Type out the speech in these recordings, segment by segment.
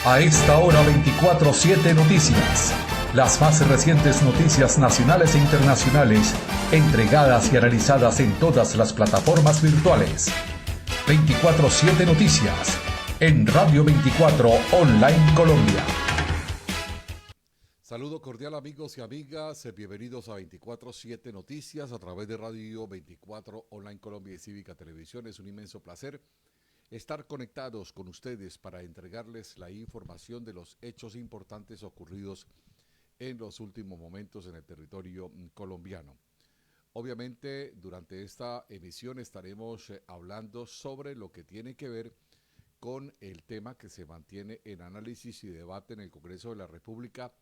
A esta hora 24/7 Noticias. Las más recientes noticias nacionales e internacionales, entregadas y analizadas en todas las plataformas virtuales. 24/7 Noticias, en Radio 24 Online Colombia. Saludo cordial amigos y amigas, bienvenidos a 24/7 Noticias a través de Radio 24 Online Colombia y Cívica Televisión. Es un inmenso placer estar conectados con ustedes para entregarles la información de los hechos importantes ocurridos en los últimos momentos en el territorio colombiano. Obviamente, durante esta emisión estaremos hablando sobre lo que tiene que ver con el tema que se mantiene en análisis y debate en el Congreso de la República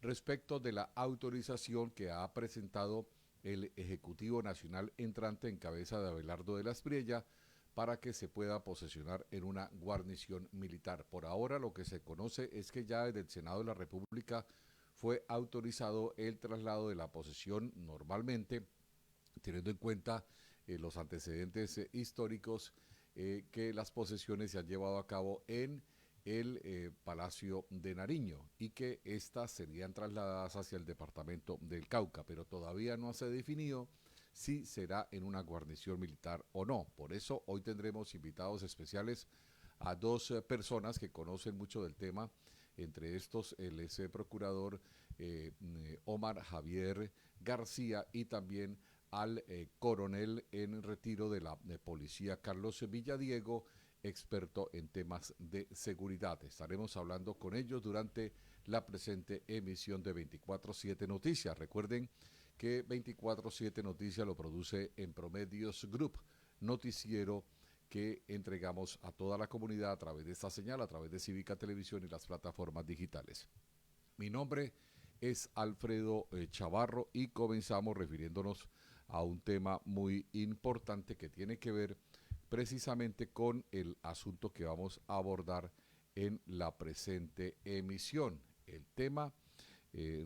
respecto de la autorización que ha presentado el Ejecutivo Nacional entrante en cabeza de Abelardo de la Espriella para que se pueda posesionar en una guarnición militar. Por ahora lo que se conoce es que ya desde el Senado de la República fue autorizado el traslado de la posesión normalmente, teniendo en cuenta los antecedentes históricos que las posesiones se han llevado a cabo en el Palacio de Nariño y que estas serían trasladadas hacia el departamento del Cauca, pero todavía no se ha definido si será en una guarnición militar o no. Por eso hoy tendremos invitados especiales a dos personas que conocen mucho del tema, entre estos el ex procurador Omar Javier García y también al coronel en retiro de la policía Carlos Villadiego, experto en temas de seguridad. Estaremos hablando con ellos durante la presente emisión de 24/7 Noticias. Recuerden que 24/7 Noticias lo produce en Promedios Group, noticiero que entregamos a toda la comunidad a través de esta señal, a través de Cívica Televisión y las plataformas digitales. Mi nombre es Alfredo Chavarro y comenzamos refiriéndonos a un tema muy importante que tiene que ver precisamente con el asunto que vamos a abordar en la presente emisión. El tema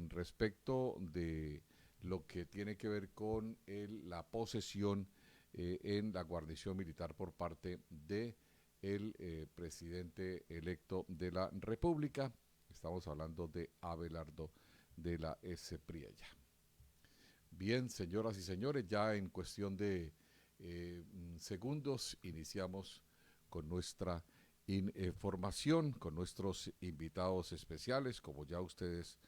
respecto de lo que tiene que ver con la posesión en la guarnición militar por parte de el presidente electo de la República. Estamos hablando de Abelardo de la Espriella. Bien, señoras y señores, ya en cuestión de segundos iniciamos con nuestra información, con nuestros invitados especiales. Como ya ustedes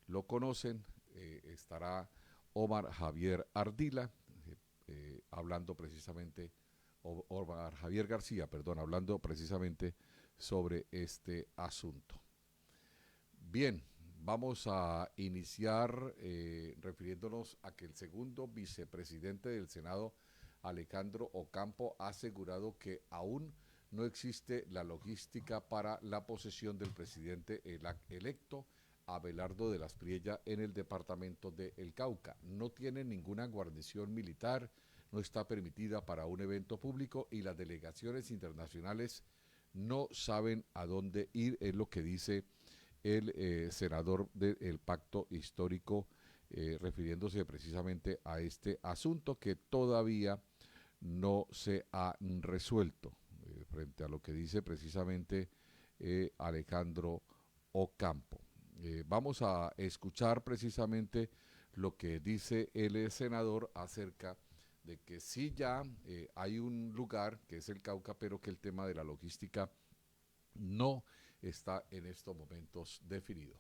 lo conocen, estará Omar Javier Ardila, hablando precisamente, Omar Javier García, perdón, hablando precisamente sobre este asunto. Bien, vamos a iniciar refiriéndonos a que el segundo vicepresidente del Senado, Alejandro Ocampo, ha asegurado que aún no existe la logística para la posesión del presidente electo Abelardo de la Espriella en el departamento de El Cauca. No tiene ninguna guarnición militar, no está permitida para un evento público y las delegaciones internacionales no saben a dónde ir, es lo que dice el senador del Pacto Histórico, refiriéndose precisamente a este asunto que todavía no se ha resuelto, frente a lo que dice precisamente Alejandro Ocampo. Vamos a escuchar precisamente lo que dice el senador acerca de que sí ya hay un lugar que es el Cauca, pero que el tema de la logística no está en estos momentos definido.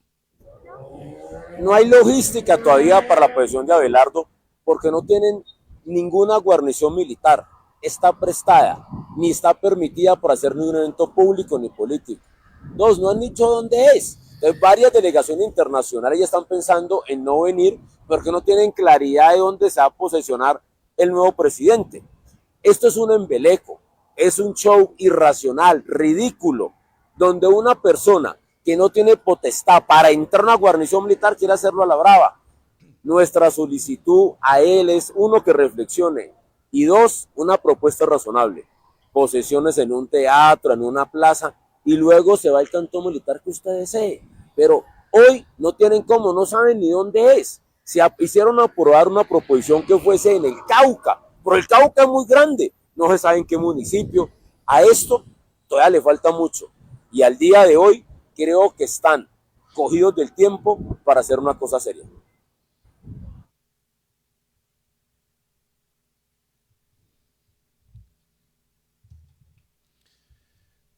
No hay logística todavía para la posesión de Abelardo porque no tienen ninguna guarnición militar, está prestada, ni está permitida para hacer ningún evento público ni político. Dos, no han dicho dónde es. Entonces, varias delegaciones internacionales ya están pensando en no venir porque no tienen claridad de dónde se va a posesionar el nuevo presidente. Esto es un embeleco, es un show irracional, ridículo, donde una persona que no tiene potestad para entrar a una guarnición militar quiere hacerlo a la brava. Nuestra solicitud a él es, uno, que reflexione, y dos, una propuesta razonable. Posesiones en un teatro, en una plaza, y luego se va el cantón militar que usted desee. Pero hoy no tienen cómo, no saben ni dónde es. Se hicieron aprobar una proposición que fuese en el Cauca, pero el Cauca es muy grande, no se sabe en qué municipio. A esto todavía le falta mucho. Y al día de hoy creo que están cogidos del tiempo para hacer una cosa seria.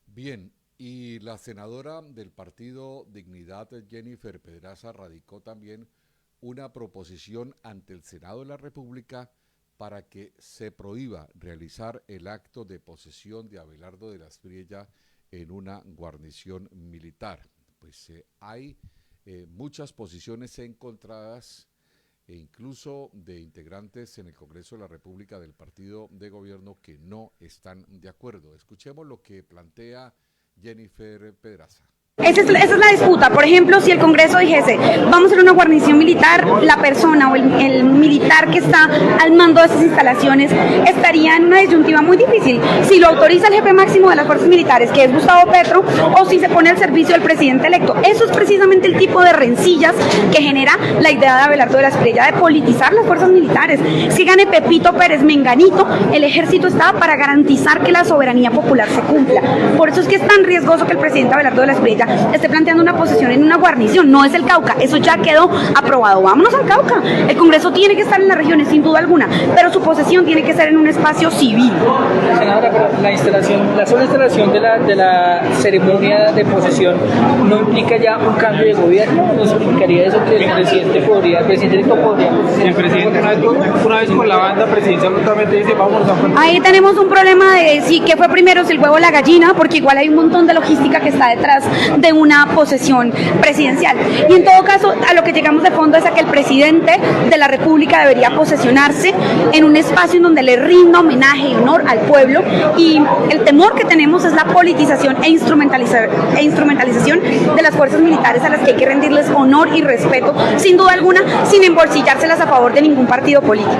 Bien, y la senadora del partido Dignidad, Jennifer Pedraza, radicó también una proposición ante el Senado de la República para que se prohíba realizar el acto de posesión de Abelardo de la Espriella en una guarnición militar. Pues hay muchas posiciones encontradas e incluso de integrantes en el Congreso de la República del partido de gobierno que no están de acuerdo. Escuchemos lo que plantea Jennifer Pedraza. Esa es la disputa. Por ejemplo, si el Congreso dijese, vamos a hacer una guarnición militar, la persona o el militar que está al mando de esas instalaciones estaría en una disyuntiva muy difícil. Si lo autoriza el jefe máximo de las fuerzas militares, que es Gustavo Petro, o si se pone al servicio del presidente electo. Eso es precisamente el tipo de rencillas que genera la idea de Abelardo de la Espriella de politizar las fuerzas militares. Si gane Pepito Pérez Menganito, el ejército está para garantizar que la soberanía popular se cumpla. Por eso es que es tan riesgoso que el presidente Abelardo de la Espriella esté planteando una posesión en una guarnición. No es el Cauca, eso ya quedó aprobado. Vámonos al Cauca. El Congreso tiene que estar en las regiones, sin duda alguna, pero su posesión tiene que ser en un espacio civil. Senadora, pero la sola instalación de la ceremonia de posesión no implica ya un cambio de gobierno. ¿No significaría eso que el presidente electo podría? El presidente una vez con la banda presidencial totalmente dice vamos a... Ahí tenemos un problema de si qué fue primero, si el huevo o la gallina, porque igual hay un montón de logística que está detrás de una posesión presidencial. Y en todo caso, a lo que llegamos de fondo es a que el presidente de la República debería posesionarse en un espacio en donde le rinda homenaje y honor al pueblo, y el temor que tenemos es la politización e instrumentalización de las fuerzas militares a las que hay que rendirles honor y respeto, sin duda alguna, sin embolsillárselas a favor de ningún partido político.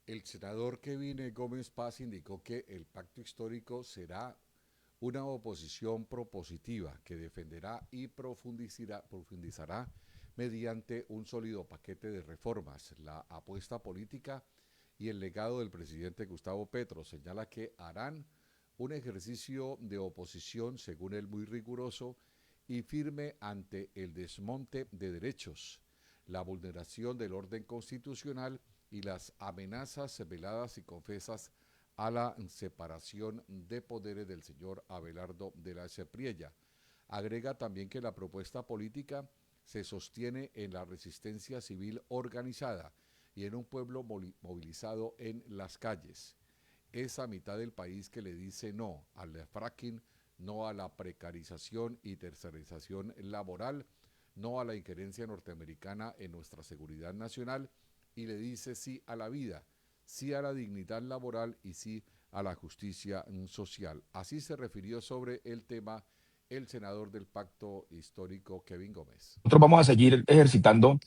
El senador Kevin Gómez Paz indicó que el pacto histórico será una oposición propositiva que defenderá y profundizará mediante un sólido paquete de reformas. La apuesta política y el legado del presidente Gustavo Petro señala que harán un ejercicio de oposición, según él, muy riguroso y firme ante el desmonte de derechos, la vulneración del orden constitucional y las amenazas veladas y confesas a la separación de poderes del señor Abelardo de la Espriella. Agrega también que la propuesta política se sostiene en la resistencia civil organizada y en un pueblo movilizado en las calles. Esa mitad del país que le dice no al fracking, no a la precarización y tercerización laboral, no a la injerencia norteamericana en nuestra seguridad nacional, y le dice sí a la vida, sí a la dignidad laboral y sí a la justicia social. Así se refirió sobre el tema el senador del Pacto Histórico, Kevin Gómez. Nosotros vamos a seguir ejercitando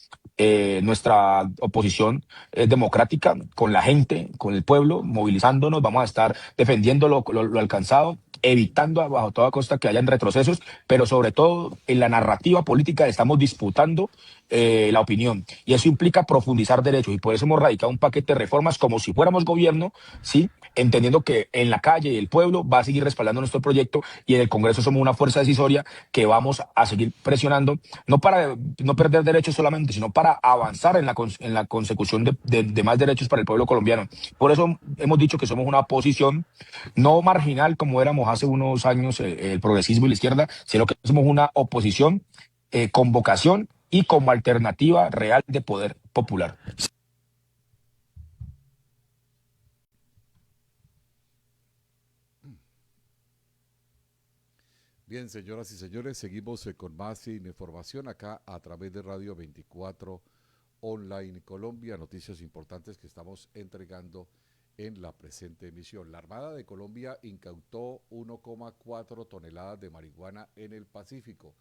nuestra oposición democrática con la gente, con el pueblo, movilizándonos. Vamos a estar defendiendo lo alcanzado, evitando bajo toda costa que hayan retrocesos, pero sobre todo en la narrativa política estamos disputando la opinión, y eso implica profundizar derechos, y por eso hemos radicado un paquete de reformas como si fuéramos gobierno, ¿sí? Entendiendo que en la calle el pueblo va a seguir respaldando nuestro proyecto, y en el Congreso somos una fuerza decisoria que vamos a seguir presionando, no para no perder derechos solamente, sino para avanzar en la consecución de más derechos para el pueblo colombiano. Por eso hemos dicho que somos una oposición no marginal como éramos hace unos años el progresismo y la izquierda, sino que somos una oposición con vocación y como alternativa real de poder popular. Bien, señoras y señores, seguimos con más información acá a través de Radio 24 Online Colombia, noticias importantes que estamos entregando en la presente emisión. La Armada de Colombia incautó 1,4 toneladas de marihuana en el Pacífico,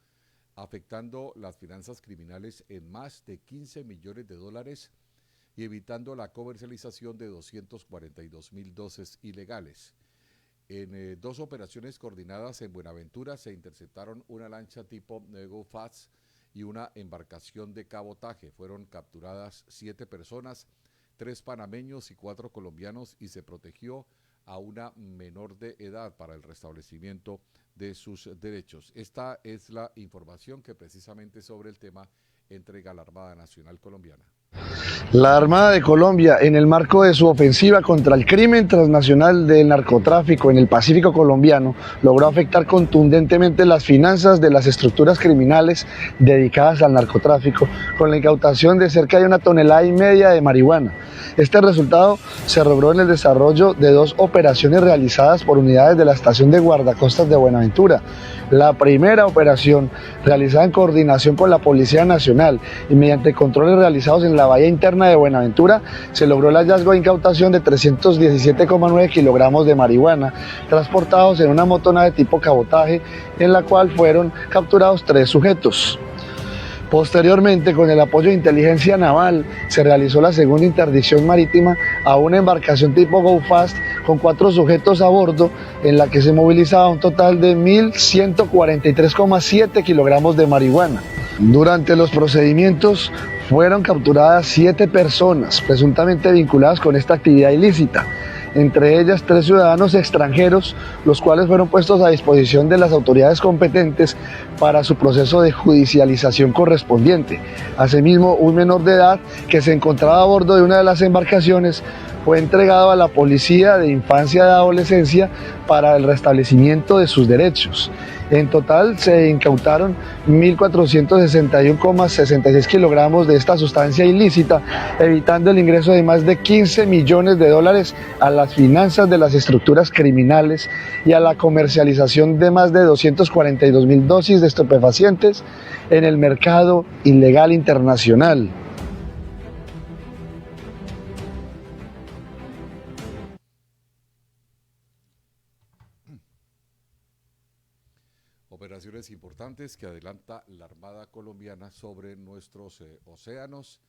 afectando las finanzas criminales en más de 15 millones de dólares y evitando la comercialización de 242.000 dosis ilegales. En dos operaciones coordinadas en Buenaventura se interceptaron una lancha tipo Go Fast y una embarcación de cabotaje. Fueron capturadas 7 personas, 3 panameños y 4 colombianos, y se protegió a una menor de edad para el restablecimiento de sus derechos. Esta es la información que precisamente sobre el tema entrega la Armada Nacional Colombiana. La Armada de Colombia, en el marco de su ofensiva contra el crimen transnacional del narcotráfico en el Pacífico colombiano, logró afectar contundentemente las finanzas de las estructuras criminales dedicadas al narcotráfico, con la incautación de cerca de 1,5 toneladas de marihuana. Este resultado se logró en el desarrollo de 2 operaciones realizadas por unidades de la estación de guardacostas de Buenaventura. La primera operación, realizada en coordinación con la Policía Nacional y mediante controles realizados en la bahía interna de Buenaventura, se logró el hallazgo e incautación de 317,9 kilogramos de marihuana, transportados en una motonave tipo cabotaje, en la cual fueron capturados 3 sujetos. Posteriormente, con el apoyo de inteligencia naval, se realizó la segunda interdicción marítima a una embarcación tipo Go Fast con 4 sujetos a bordo, en la que se movilizaba un total de 1.143,7 kilogramos de marihuana. Durante los procedimientos fueron capturadas 7 personas presuntamente vinculadas con esta actividad ilícita, entre ellas 3 ciudadanos extranjeros, los cuales fueron puestos a disposición de las autoridades competentes para su proceso de judicialización correspondiente. Asimismo, un menor de edad que se encontraba a bordo de una de las embarcaciones fue entregado a la Policía de Infancia y Adolescencia para el restablecimiento de sus derechos. En total se incautaron 1.461,66 kilogramos de esta sustancia ilícita, evitando el ingreso de más de 15 millones de dólares a las finanzas de las estructuras criminales y a la comercialización de más de 242.000 dosis de estupefacientes en el mercado ilegal internacional. Operaciones importantes que adelanta la Armada colombiana sobre nuestros océanos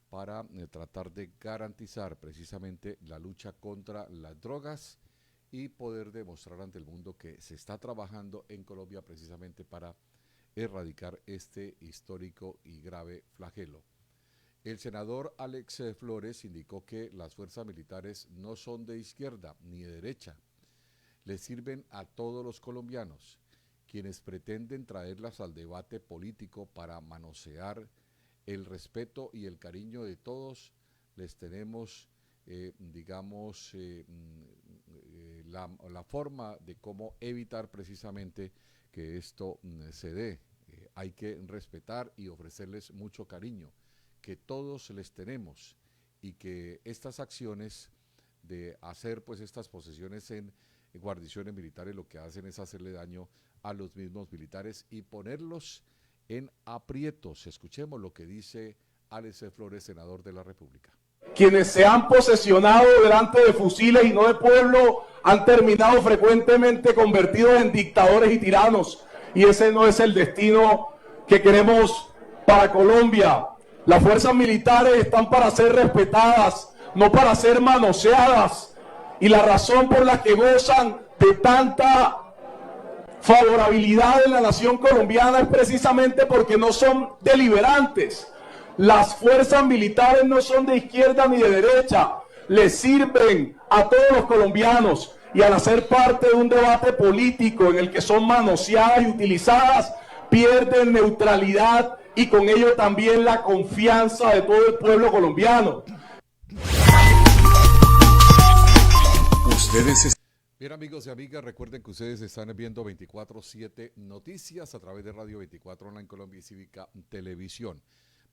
para tratar de garantizar precisamente la lucha contra las drogas y poder demostrar ante el mundo que se está trabajando en Colombia precisamente para erradicar este histórico y grave flagelo. El senador Alex Flores indicó que las fuerzas militares no son de izquierda ni de derecha, les sirven a todos los colombianos. Quienes pretenden traerlas al debate político para manosear el respeto y el cariño de todos, les tenemos, la forma de cómo evitar precisamente que esto se dé. Hay que respetar y ofrecerles mucho cariño, que todos les tenemos, y que estas acciones de hacer pues estas posesiones en guarniciones militares lo que hacen es hacerle daño a los mismos militares y ponerlos en aprietos. Escuchemos lo que dice Alex Flores, senador de la República. Quienes se han posesionado delante de fusiles y no de pueblo han terminado frecuentemente convertidos en dictadores y tiranos, y ese no es el destino que queremos para Colombia. Las fuerzas militares están para ser respetadas, no para ser manoseadas, y la razón por la que gozan de tanta favorabilidad en la nación colombiana es precisamente porque no son deliberantes. Las fuerzas militares no son de izquierda ni de derecha, les sirven a todos los colombianos, y al hacer parte de un debate político en el que son manoseadas y utilizadas, pierden neutralidad y con ello también la confianza de todo el pueblo colombiano. Bien, amigos y amigas, recuerden que ustedes están viendo 24/7 Noticias a través de Radio 24 Online Colombia y Cívica Televisión.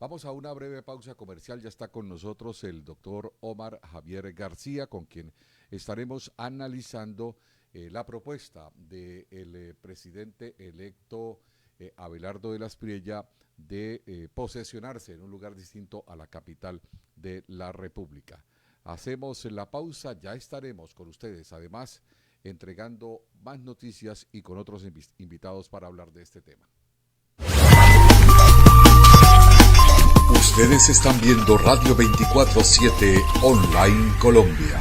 Vamos a una breve pausa comercial. Ya está con nosotros el doctor Omar Javier García, con quien estaremos analizando la propuesta del presidente electo Abelardo de la Espriella de posesionarse en un lugar distinto a la capital de la República. Hacemos la pausa, ya estaremos con ustedes, además entregando más noticias y con otros invitados para hablar de este tema. Ustedes están viendo Radio 24/7 Online Colombia.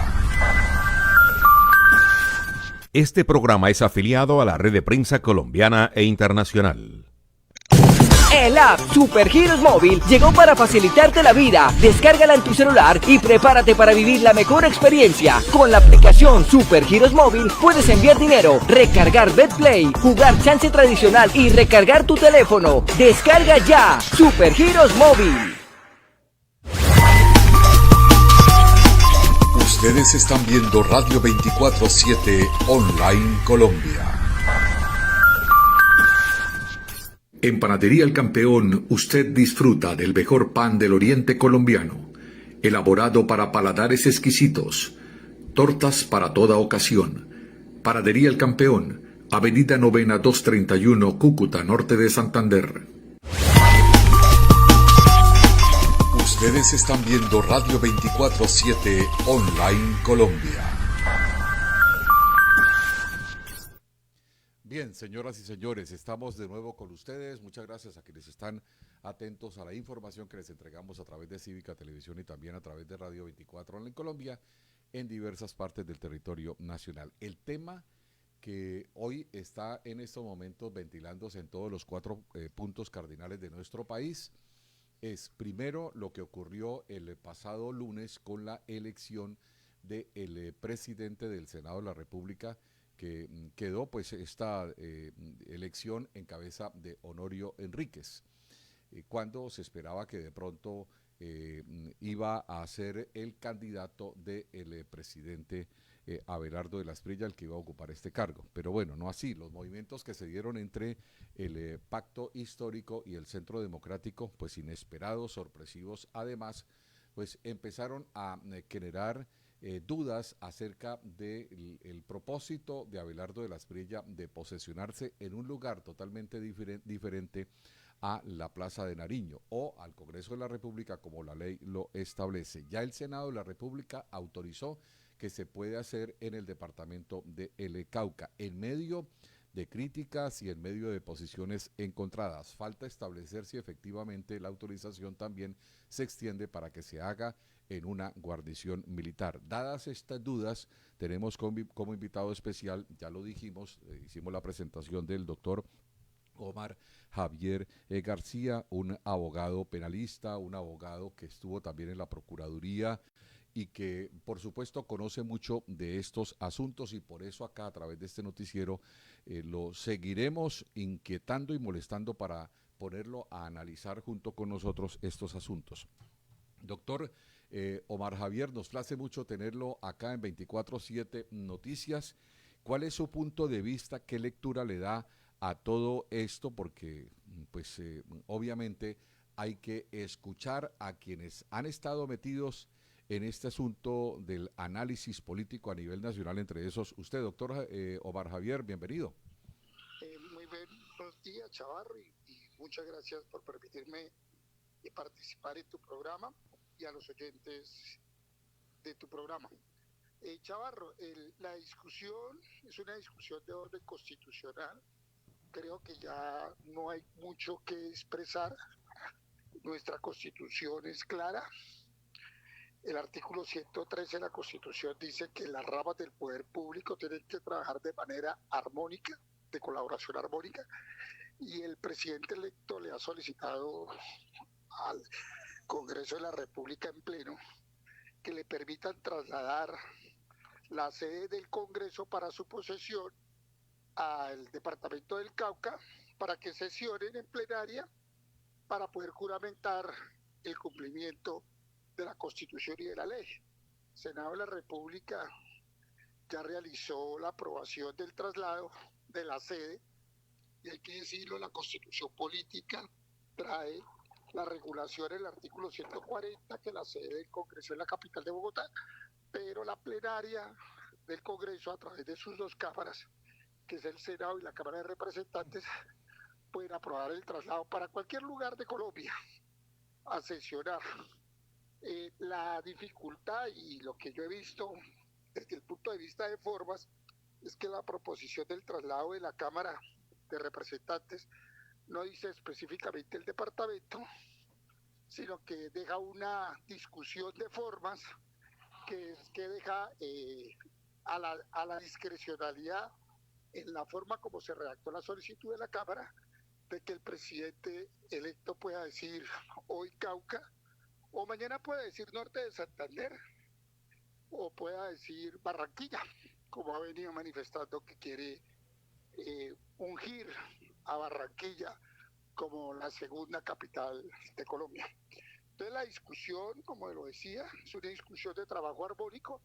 Este programa es afiliado a la Red de Prensa Colombiana e Internacional. El app Supergiros Móvil llegó para facilitarte la vida. Descárgala en tu celular y prepárate para vivir la mejor experiencia. Con la aplicación Supergiros Móvil puedes enviar dinero, recargar BetPlay, jugar chance tradicional y recargar tu teléfono. Descarga ya Supergiros Móvil. Ustedes están viendo Radio 24/7 Online Colombia. En Panadería El Campeón, usted disfruta del mejor pan del oriente colombiano, elaborado para paladares exquisitos, tortas para toda ocasión. Panadería El Campeón, Avenida Novena 231, Cúcuta, norte de Santander. Ustedes están viendo Radio 24/7 Online Colombia. Bien, señoras y señores, estamos de nuevo con ustedes. Muchas gracias a quienes están atentos a la información que les entregamos a través de Cívica Televisión y también a través de Radio 24 en Colombia en diversas partes del territorio nacional. El tema que hoy está en estos momentos ventilándose en todos los 4 puntos cardinales de nuestro país es primero lo que ocurrió el pasado lunes con la elección del presidente del Senado de la República, que quedó pues esta elección en cabeza de Honorio Enríquez, cuando se esperaba que de pronto iba a ser el candidato del presidente Abelardo de la Espriella, el que iba a ocupar este cargo. Pero bueno, no así. Los movimientos que se dieron entre el Pacto Histórico y el Centro Democrático, pues inesperados, sorpresivos, además, pues empezaron a generar dudas acerca del propósito de Abelardo de la Espriella de posesionarse en un lugar totalmente diferente a la Plaza de Nariño o al Congreso de la República como la ley lo establece. Ya el Senado de la República autorizó que se puede hacer en el departamento de El Cauca, en medio de críticas y en medio de posiciones encontradas. Falta establecer si efectivamente la autorización también se extiende para que se haga en una guarnición militar. Dadas estas dudas, tenemos como invitado especial, ya lo dijimos, hicimos la presentación del doctor Omar Javier García, un abogado penalista, un abogado que estuvo también en la Procuraduría y que por supuesto conoce mucho de estos asuntos, y por eso acá a través de este noticiero lo seguiremos inquietando y molestando para ponerlo a analizar junto con nosotros estos asuntos. Doctor Omar Javier, nos place mucho tenerlo acá en 24/7 Noticias. ¿Cuál es su punto de vista? ¿Qué lectura le da a todo esto? Porque pues obviamente hay que escuchar a quienes han estado metidos en este asunto del análisis político a nivel nacional, entre esos usted, doctor Omar Javier, bienvenido. Muy buenos días, Chavarro, y muchas gracias por permitirme participar en tu programa y a los oyentes de tu programa. Chavarro, la discusión es una discusión de orden constitucional. Creo que ya no hay mucho que expresar. Nuestra Constitución es clara. El artículo 113 de la Constitución dice que las ramas del poder público tienen que trabajar de manera armónica, de colaboración armónica, y el presidente electo le ha solicitado al Congreso de la República en pleno que le permitan trasladar la sede del Congreso para su posesión al departamento del Cauca para que sesionen en plenaria para poder juramentar el cumplimiento de la Constitución y de la ley. El Senado de la República ya realizó la aprobación del traslado de la sede, y hay que decirlo, la Constitución política trae la regulación en el artículo 140, que la sede del Congreso es la capital de Bogotá, pero la plenaria del Congreso, a través de sus 2 cámaras, que es el Senado y la Cámara de Representantes, pueden aprobar el traslado para cualquier lugar de Colombia a sesionar. La dificultad y lo que yo he visto desde el punto de vista de formas es que la proposición del traslado de la Cámara de Representantes no dice específicamente el departamento, sino que deja una discusión de formas que deja a la discrecionalidad en la forma como se redactó la solicitud de la Cámara, de que el presidente electo pueda decir hoy Cauca, o mañana pueda decir norte de Santander, o pueda decir Barranquilla, como ha venido manifestando que quiere ungir a Barranquilla como la segunda capital de Colombia. Entonces la discusión, como lo decía, es una discusión de trabajo armónico,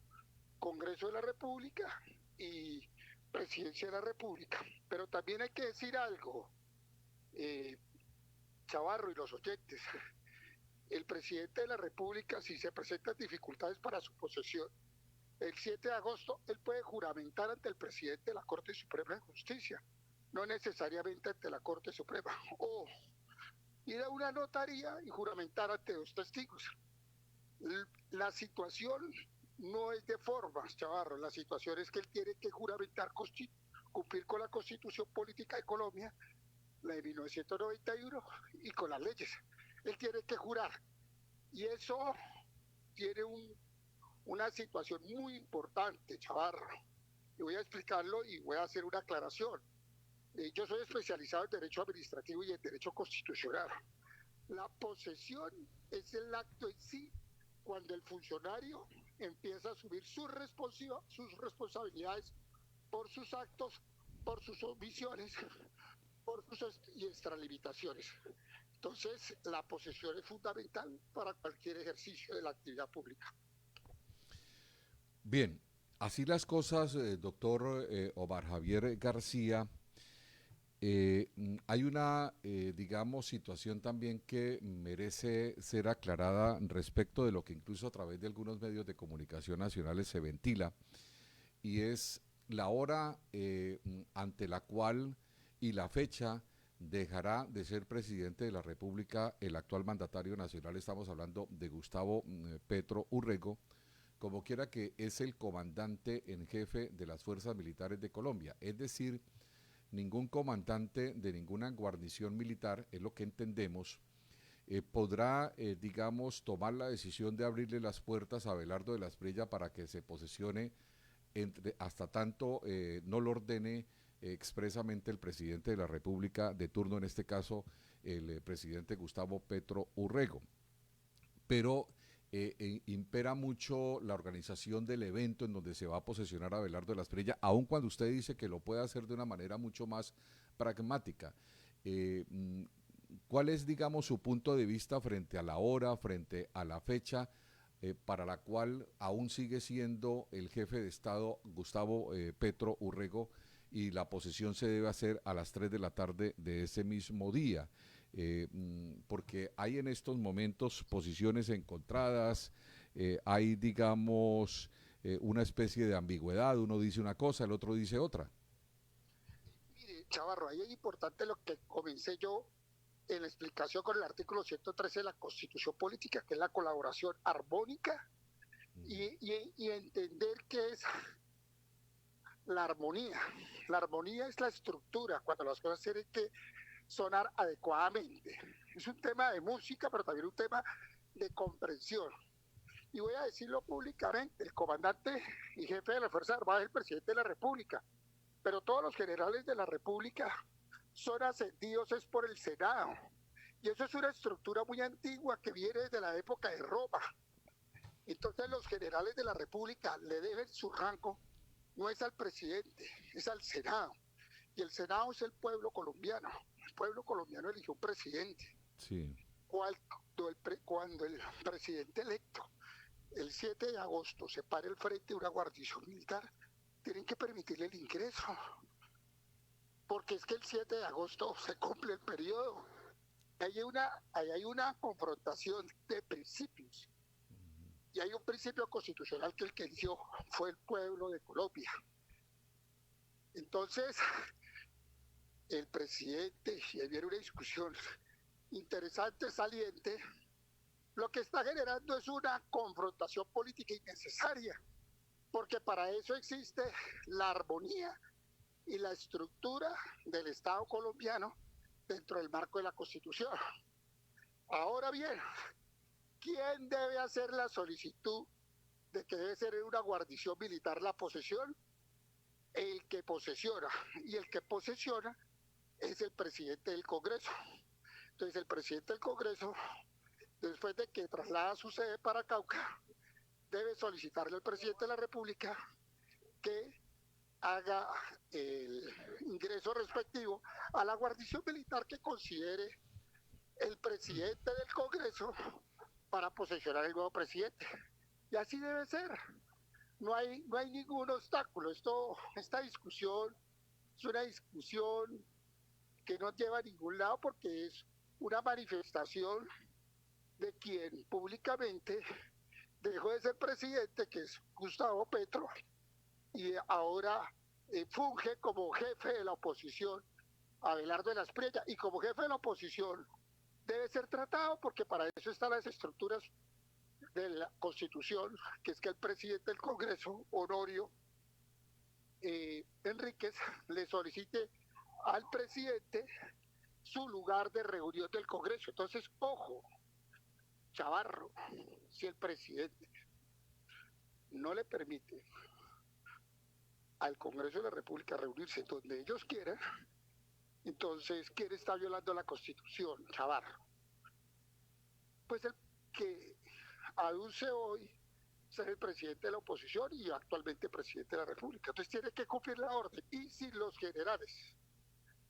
Congreso de la República y Presidencia de la República. Pero también hay que decir algo, Chavarro y los oyentes. El presidente de la República, si se presentan dificultades para su posesión, el 7 de agosto él puede juramentar ante el presidente de la Corte Suprema de Justicia, no necesariamente ante la Corte Suprema, o ir a una notaría y juramentar ante 2 testigos. La situación no es de formas, Chavarro, la situación es que él tiene que juramentar, cumplir con la Constitución Política de Colombia, la de 1991, y con las leyes. Él tiene que jurar, y eso tiene una situación muy importante, Chavarro. Y voy a explicarlo y voy a hacer una aclaración. Yo soy especializado en Derecho Administrativo y en Derecho Constitucional. La posesión es el acto en sí cuando el funcionario empieza a asumir sus responsabilidades por sus actos, por sus omisiones, por sus extralimitaciones. Entonces, la posesión es fundamental para cualquier ejercicio de la actividad pública. Bien, así las cosas, doctor Omar Javier García. Hay una, digamos, situación también que merece ser aclarada respecto de lo que incluso a través de algunos medios de comunicación nacionales se ventila, y es la hora ante la cual y la fecha dejará de ser presidente de la República el actual mandatario nacional. Estamos hablando de Gustavo Petro Urrego, como quiera que es el comandante en jefe de las Fuerzas Militares de Colombia. Es decir, ningún comandante de ninguna guarnición militar, es lo que entendemos, podrá, digamos, tomar la decisión de abrirle las puertas a Abelardo de la Espriella para que se posesione hasta tanto no lo ordene expresamente el presidente de la República de turno, en este caso el presidente Gustavo Petro Urrego. Pero impera mucho la organización del evento en donde se va a posesionar a Abelardo de la Espriella, aun cuando usted dice que lo puede hacer de una manera mucho más pragmática. ¿Cuál es, digamos, su punto de vista frente a la hora, frente a la fecha para la cual aún sigue siendo el jefe de Estado Gustavo Petro Urrego, y la posesión se debe hacer a las 3 de la tarde de ese mismo día? Porque hay en estos momentos posiciones encontradas, hay, digamos, una especie de ambigüedad, uno dice una cosa, el otro dice otra. Mire, Chavarro, ahí es importante lo que comencé yo en la explicación con el artículo 113 de la Constitución Política, que es la colaboración armónica, y entender qué es la armonía. La armonía es la estructura, cuando las cosas tienen que sonar adecuadamente. Es un tema de música, pero también un tema de comprensión. Y voy a decirlo públicamente, el comandante y jefe de la Fuerza Armada es el presidente de la República, pero todos los generales de la República son ascendidos es por el Senado. Y eso es una estructura muy antigua que viene desde la época de Roma. Entonces los generales de la República le deben su rango, no es al presidente, es al Senado. Y el Senado es el pueblo colombiano. El pueblo colombiano eligió un presidente. Sí. Cuando el presidente electo, el 7 de agosto, se pare al frente de una guarnición militar, tienen que permitirle el ingreso. Porque es que el 7 de agosto se cumple el periodo. Ahí hay una confrontación de principios. Y hay un principio constitucional que el que eligió fue el pueblo de Colombia. Entonces, el presidente, y ahí viene una discusión interesante, saliente, lo que está generando es una confrontación política innecesaria, porque para eso existe la armonía y la estructura del Estado colombiano dentro del marco de la Constitución. Ahora bien, ¿quién debe hacer la solicitud de que debe ser en una guarnición militar la posesión? El que posesiona. Y el que posesiona es el presidente del Congreso. Entonces el presidente del Congreso, después de que traslada su sede para Cauca, debe solicitarle al presidente de la República que haga el ingreso respectivo a la guarnición militar que considere el presidente del Congreso para posesionar el nuevo presidente. Y así debe ser. No hay ningún obstáculo. Esta discusión es una discusión que no lleva a ningún lado porque es una manifestación de quien públicamente dejó de ser presidente, que es Gustavo Petro, y ahora funge como jefe de la oposición, Abelardo de la Espriella, y como jefe de la oposición debe ser tratado porque para eso están las estructuras de la Constitución, que es que el presidente del Congreso, Honorio Enríquez, le solicite al presidente su lugar de reunión del Congreso. Entonces, ojo, Chavarro, si el presidente no le permite al Congreso de la República reunirse donde ellos quieran, entonces, ¿quién está violando la Constitución, Chavarro? Pues el que aduce hoy ser el presidente de la oposición y actualmente presidente de la República. Entonces tiene que cumplir la orden. Y si los generales,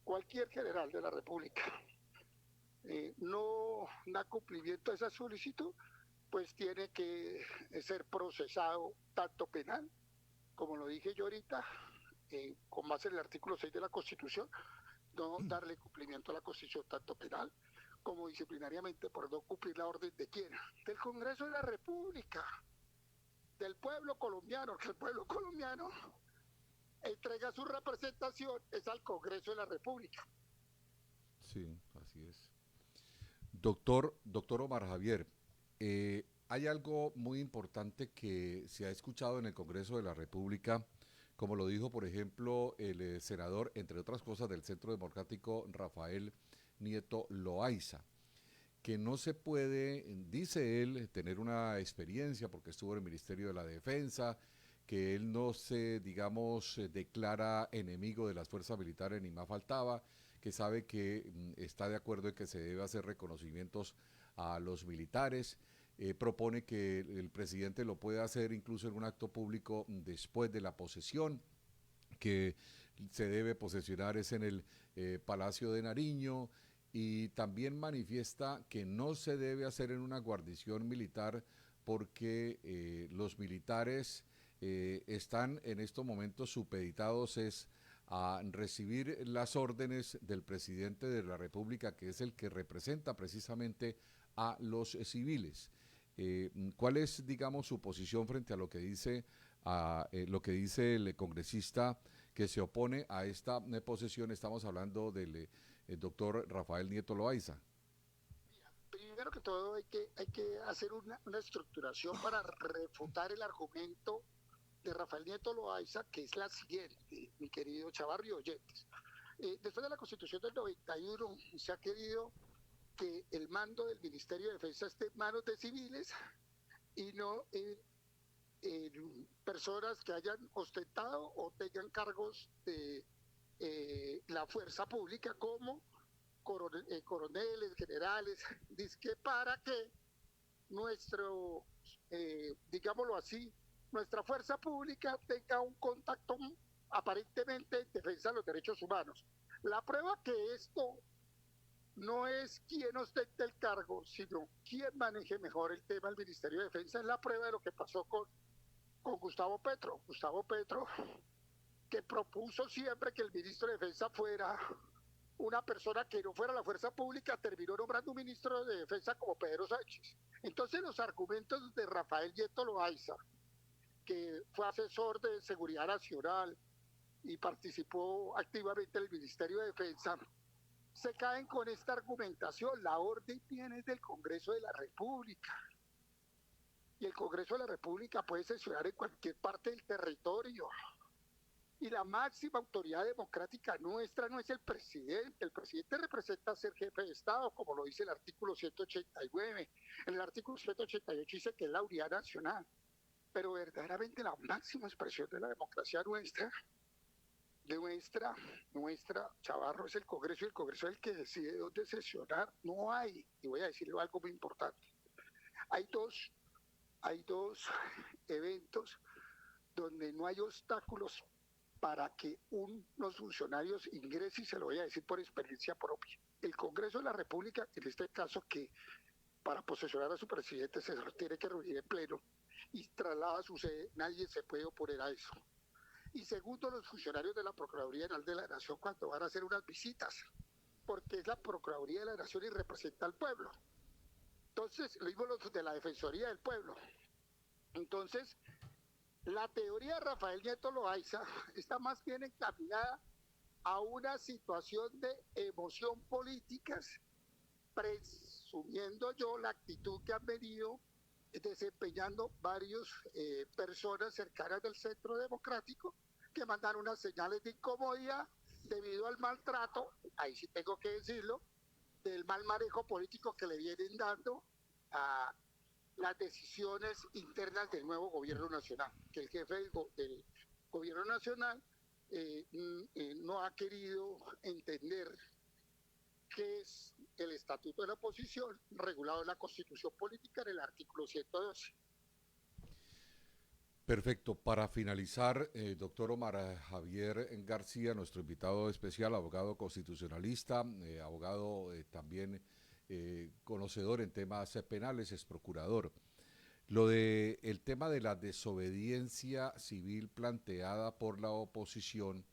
cualquier general de la República, no da cumplimiento a esa solicitud, pues tiene que ser procesado tanto penal, como lo dije yo ahorita, con base en el artículo 6 de la Constitución, no darle cumplimiento a la Constitución tanto penal como disciplinariamente por no cumplir la orden de quién, del Congreso de la República, del pueblo colombiano, que el pueblo colombiano entrega su representación es al Congreso de la República. Sí, así es. Doctor Omar Javier, hay algo muy importante que se ha escuchado en el Congreso de la República, como lo dijo, por ejemplo, el senador, entre otras cosas, del Centro Democrático, Rafael Nieto Loaiza, que no se puede, dice él, tener una experiencia porque estuvo en el Ministerio de la Defensa, que él no se, digamos, declara enemigo de las fuerzas militares, ni más faltaba, que sabe que está de acuerdo en que se debe hacer reconocimientos a los militares, propone que el presidente lo puede hacer incluso en un acto público después de la posesión, que se debe posesionar es en el Palacio de Nariño, y también manifiesta que no se debe hacer en una guarnición militar porque los militares están en estos momentos supeditados a recibir las órdenes del presidente de la República, que es el que representa precisamente a los civiles. ¿Cuál es, digamos, su posición frente a lo que dice el congresista que se opone a esta posesión? Estamos hablando del doctor Rafael Nieto Loaiza. Primero que todo hay que hacer una estructuración para refutar el argumento de Rafael Nieto Loaiza, que es la siguiente, mi querido Chavarro y oyentes. Después de la Constitución del 91 se ha querido que el mando del Ministerio de Defensa esté en manos de civiles y no en personas que hayan ostentado o tengan cargos de la fuerza pública como coroneles, generales, dizque para que nuestro, digámoslo así, nuestra fuerza pública tenga un contacto aparentemente en defensa de los derechos humanos. La prueba que esto no es quién ostente el cargo, sino quién maneje mejor el tema del Ministerio de Defensa, es la prueba de lo que pasó con Gustavo Petro. Gustavo Petro, que propuso siempre que el ministro de Defensa fuera una persona que no fuera la fuerza pública, terminó nombrando un ministro de Defensa como Pedro Sánchez. Entonces los argumentos de Rafael Nieto Loaiza, que fue asesor de Seguridad Nacional y participó activamente en el Ministerio de Defensa, se caen con esta argumentación. La orden viene del Congreso de la República. Y el Congreso de la República puede sesionar en cualquier parte del territorio. Y la máxima autoridad democrática nuestra no es el presidente. El presidente representa ser jefe de Estado, como lo dice el artículo 189. En el artículo 188 dice que es la unidad nacional. Pero verdaderamente la máxima expresión de la democracia nuestra nuestra, Chavarro, es el Congreso, y el Congreso es el que decide dónde sesionar. No hay, y voy a decirle algo muy importante, hay dos eventos donde no hay obstáculos para que unos funcionarios ingresen, y se lo voy a decir por experiencia propia. El Congreso de la República, en este caso, que para posesionar a su presidente se tiene que reunir en pleno y traslada su sede, nadie se puede oponer a eso. Y segundo, los funcionarios de la Procuraduría General de la Nación cuando van a hacer unas visitas, porque es la Procuraduría de la Nación y representa al pueblo. Entonces, lo mismo los de la Defensoría del Pueblo. Entonces, la teoría de Rafael Nieto Loaiza está más bien encaminada a una situación de emoción políticas, presumiendo yo la actitud que han venido desempeñando varias personas cercanas del Centro Democrático, que mandan unas señales de incomodidad debido al maltrato, ahí sí tengo que decirlo, del mal manejo político que le vienen dando a las decisiones internas del nuevo gobierno nacional, que el jefe del gobierno nacional no ha querido entender qué es el estatuto de la oposición regulado en la Constitución Política en el artículo 112. Perfecto. Para finalizar, doctor Omar Javier García, nuestro invitado especial, abogado constitucionalista, abogado también conocedor en temas penales, es procurador. El tema de la desobediencia civil planteada por la oposición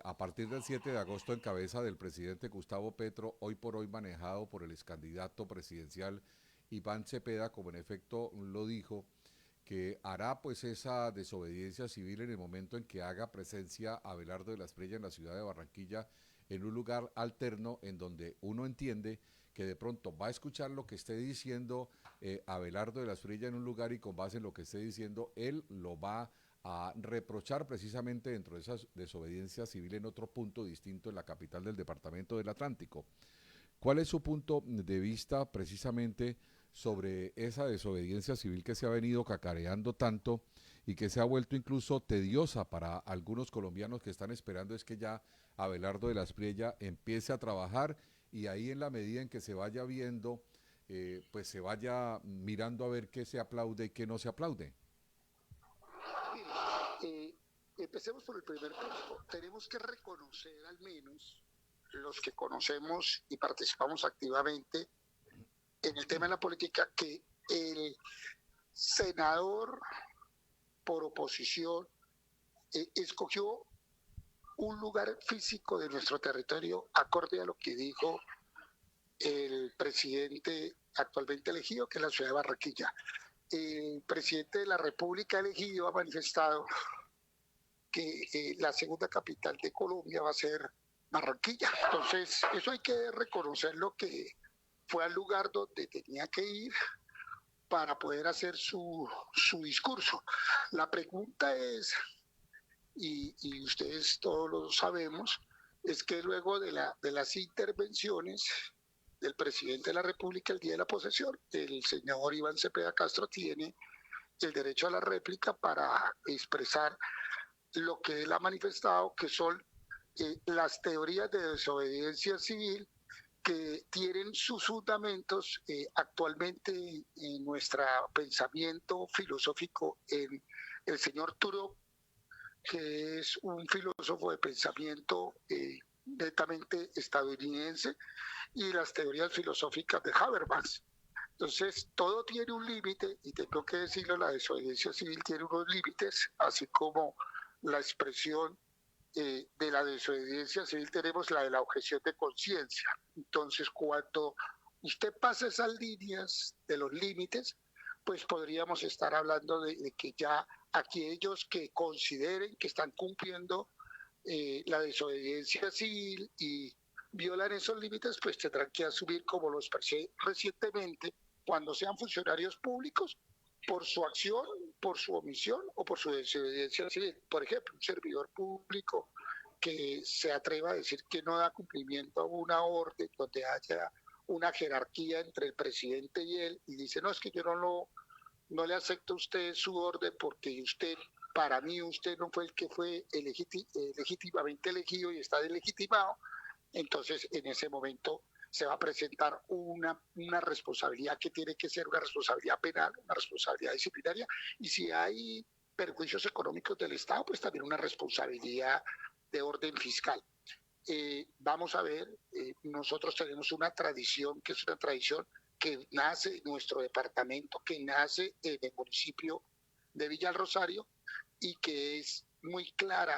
a partir del 7 de agosto en cabeza del presidente Gustavo Petro, hoy por hoy manejado por el excandidato presidencial Iván Cepeda, como en efecto lo dijo, que hará pues esa desobediencia civil en el momento en que haga presencia Abelardo de la Espriella en la ciudad de Barranquilla, en un lugar alterno en donde uno entiende que de pronto va a escuchar lo que esté diciendo Abelardo de la Espriella en un lugar y con base en lo que esté diciendo, él lo va a reprochar precisamente dentro de esa desobediencia civil en otro punto distinto en la capital del departamento del Atlántico. ¿Cuál es su punto de vista precisamente sobre esa desobediencia civil que se ha venido cacareando tanto y que se ha vuelto incluso tediosa para algunos colombianos que están esperando es que ya Abelardo de la Espriella empiece a trabajar y ahí en la medida en que se vaya viendo, pues se vaya mirando a ver qué se aplaude y qué no se aplaude? Empecemos por el primer punto. Tenemos que reconocer, al menos los que conocemos y participamos activamente en el tema de la política, que el senador por oposición escogió un lugar físico de nuestro territorio acorde a lo que dijo el presidente actualmente elegido, que es la ciudad de Barranquilla. El presidente de la República elegido ha manifestado que la segunda capital de Colombia va a ser Barranquilla. Entonces, eso hay que reconocerlo, que fue al lugar donde tenía que ir para poder hacer su discurso. La pregunta es, y ustedes todos lo sabemos, es que luego de las intervenciones del presidente de la República el día de la posesión, el señor Iván Cepeda Castro tiene el derecho a la réplica para expresar lo que él ha manifestado, que son las teorías de desobediencia civil que tienen sus fundamentos actualmente en nuestro pensamiento filosófico en el señor Thoreau, que es un filósofo de pensamiento netamente estadounidense, y las teorías filosóficas de Habermas. Entonces, todo tiene un límite, y tengo que decirlo, la desobediencia civil tiene unos límites, así como la expresión de la desobediencia civil tenemos la de la objeción de conciencia. Entonces, cuando usted pasa esas líneas de los límites, pues podríamos estar hablando de que ya aquellos que consideren que están cumpliendo la desobediencia civil y violan esos límites, pues tendrán que asumir, como lo expresé recientemente, cuando sean funcionarios públicos, por su acción, por su omisión o por su desobediencia civil. Por ejemplo, un servidor público que se atreva a decir que no da cumplimiento a una orden donde haya una jerarquía entre el presidente y él, y dice, no, es que yo no le acepto a usted su orden porque usted para mí usted no fue el que fue legítimamente elegido y está deslegitimado, entonces en ese momento se va a presentar una responsabilidad que tiene que ser una responsabilidad penal, una responsabilidad disciplinaria, y si hay perjuicios económicos del Estado, pues también una responsabilidad de orden fiscal. Vamos a ver, nosotros tenemos una tradición que es una tradición que nace en nuestro departamento, que nace en el municipio de Villa del Rosario y que es muy clara,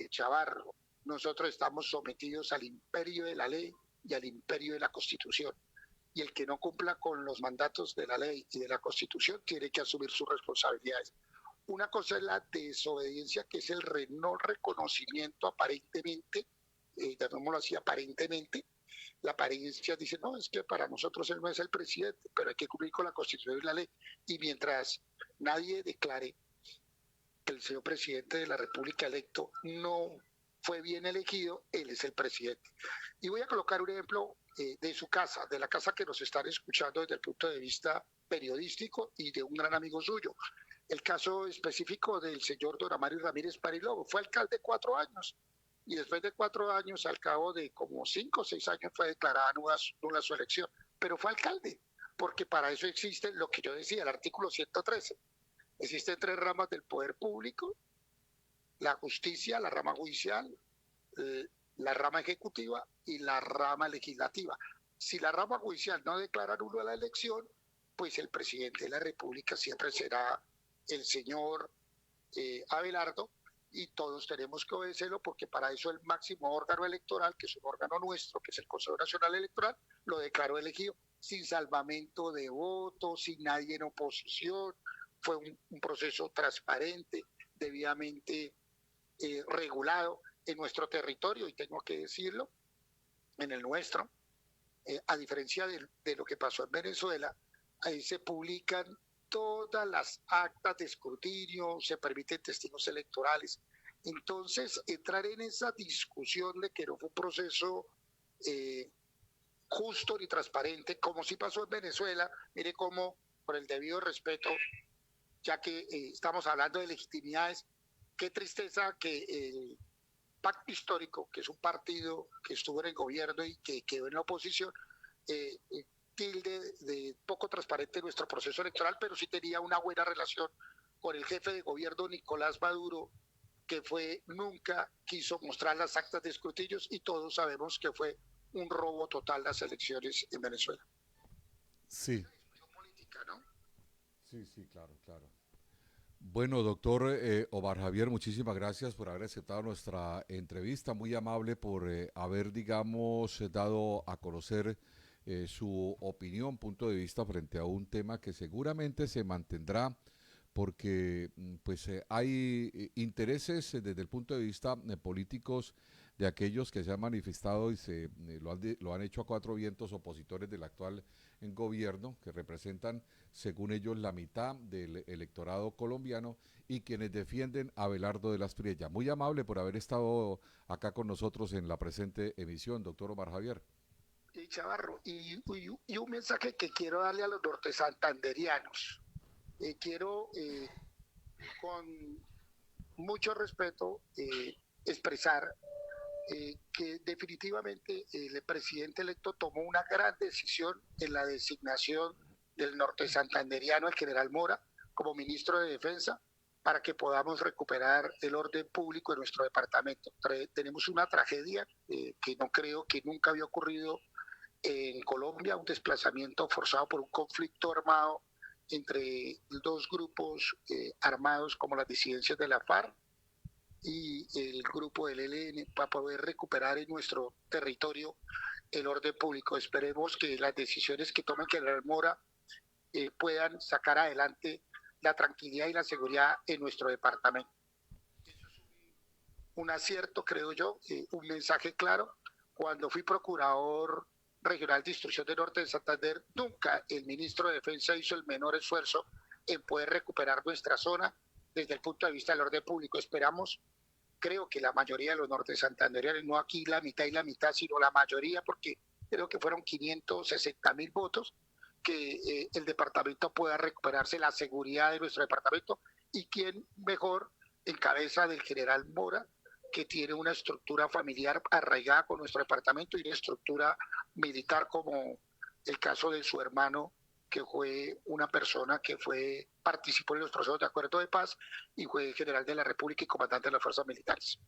Chavarro. Nosotros estamos sometidos al imperio de la ley y al imperio de la Constitución. Y el que no cumpla con los mandatos de la ley y de la Constitución tiene que asumir sus responsabilidades. Una cosa es la desobediencia, que es el no reconocimiento aparentemente, llamémoslo así, aparentemente. La apariencia dice, no, es que para nosotros él no es el presidente, pero hay que cumplir con la Constitución y la ley. Y mientras nadie declare que el señor presidente de la República electo no fue bien elegido, él es el presidente. Y voy a colocar un ejemplo de su casa, de la casa que nos están escuchando desde el punto de vista periodístico y de un gran amigo suyo. El caso específico del señor Don Amario Ramírez Parilobo. Fue alcalde 4 años y después de 4 años, al cabo de como 5 o 6 años, fue declarada nula su elección. Pero fue alcalde, porque para eso existe lo que yo decía, el artículo 113. Existen 3 ramas del poder público: la justicia, la rama judicial, la rama ejecutiva y la rama legislativa. Si la rama judicial no declara nula la elección, pues el presidente de la República siempre será el señor Abelardo, y todos tenemos que obedecerlo, porque para eso el máximo órgano electoral, que es un órgano nuestro, que es el Consejo Nacional Electoral, lo declaró elegido sin salvamento de votos, sin nadie en oposición. Fue un proceso transparente, debidamente regulado en nuestro territorio, y tengo que decirlo, en el nuestro, a diferencia de lo que pasó en Venezuela, ahí se publican todas las actas de escrutinio, se permiten testigos electorales. Entonces, entrar en esa discusión de que no fue un proceso justo ni transparente, como sí pasó en Venezuela, mire cómo, por el debido respeto, ya que estamos hablando de legitimidades, qué tristeza que el Pacto Histórico, que es un partido que estuvo en el gobierno y que quedó en la oposición, tilde de poco transparente nuestro proceso electoral, pero sí tenía una buena relación con el jefe de gobierno Nicolás Maduro, que nunca quiso mostrar las actas de escrutinios, y todos sabemos que fue un robo total las elecciones en Venezuela. Sí. Política, ¿no? Sí, claro. Bueno, doctor Omar Javier, muchísimas gracias por haber aceptado nuestra entrevista, muy amable por haber, digamos, dado a conocer su opinión, punto de vista frente a un tema que seguramente se mantendrá, porque pues hay intereses desde el punto de vista políticos de aquellos que se han manifestado y lo han hecho a 4 vientos, opositores del actual gobierno, que representan, según ellos, la mitad del electorado colombiano, y quienes defienden a Abelardo de las Priella. Muy amable por haber estado acá con nosotros en la presente emisión, doctor Omar Javier. Y Chavarro, y un mensaje que quiero darle a los nortesantanderianos. Quiero, con mucho respeto, expresar que definitivamente el presidente electo tomó una gran decisión en la designación del nortesantanderiano, el general Mora, como ministro de Defensa, para que podamos recuperar el orden público en nuestro departamento. Tenemos una tragedia que no creo que nunca había ocurrido en Colombia, un desplazamiento forzado por un conflicto armado entre 2 grupos armados como las disidencias de la FARC y el grupo del ELN, para poder recuperar en nuestro territorio el orden público. Esperemos que las decisiones que tome el general Mora puedan sacar adelante la tranquilidad y la seguridad en nuestro departamento. Eso es un acierto, creo yo, un mensaje claro. Cuando fui procurador regional de instrucción de Norte de Santander, nunca el ministro de Defensa hizo el menor esfuerzo en poder recuperar nuestra zona desde el punto de vista del orden público. Esperamos, creo que la mayoría de los nortesantanderianos, no aquí la mitad y la mitad, sino la mayoría, porque creo que fueron 560.000 votos, que el departamento pueda recuperarse la seguridad de nuestro departamento, y quién mejor en cabeza del general Mora, que tiene una estructura familiar arraigada con nuestro departamento y una estructura militar, como el caso de su hermano, que fue una persona que participó en los procesos de acuerdo de paz y fue general de la República y comandante de las fuerzas militares.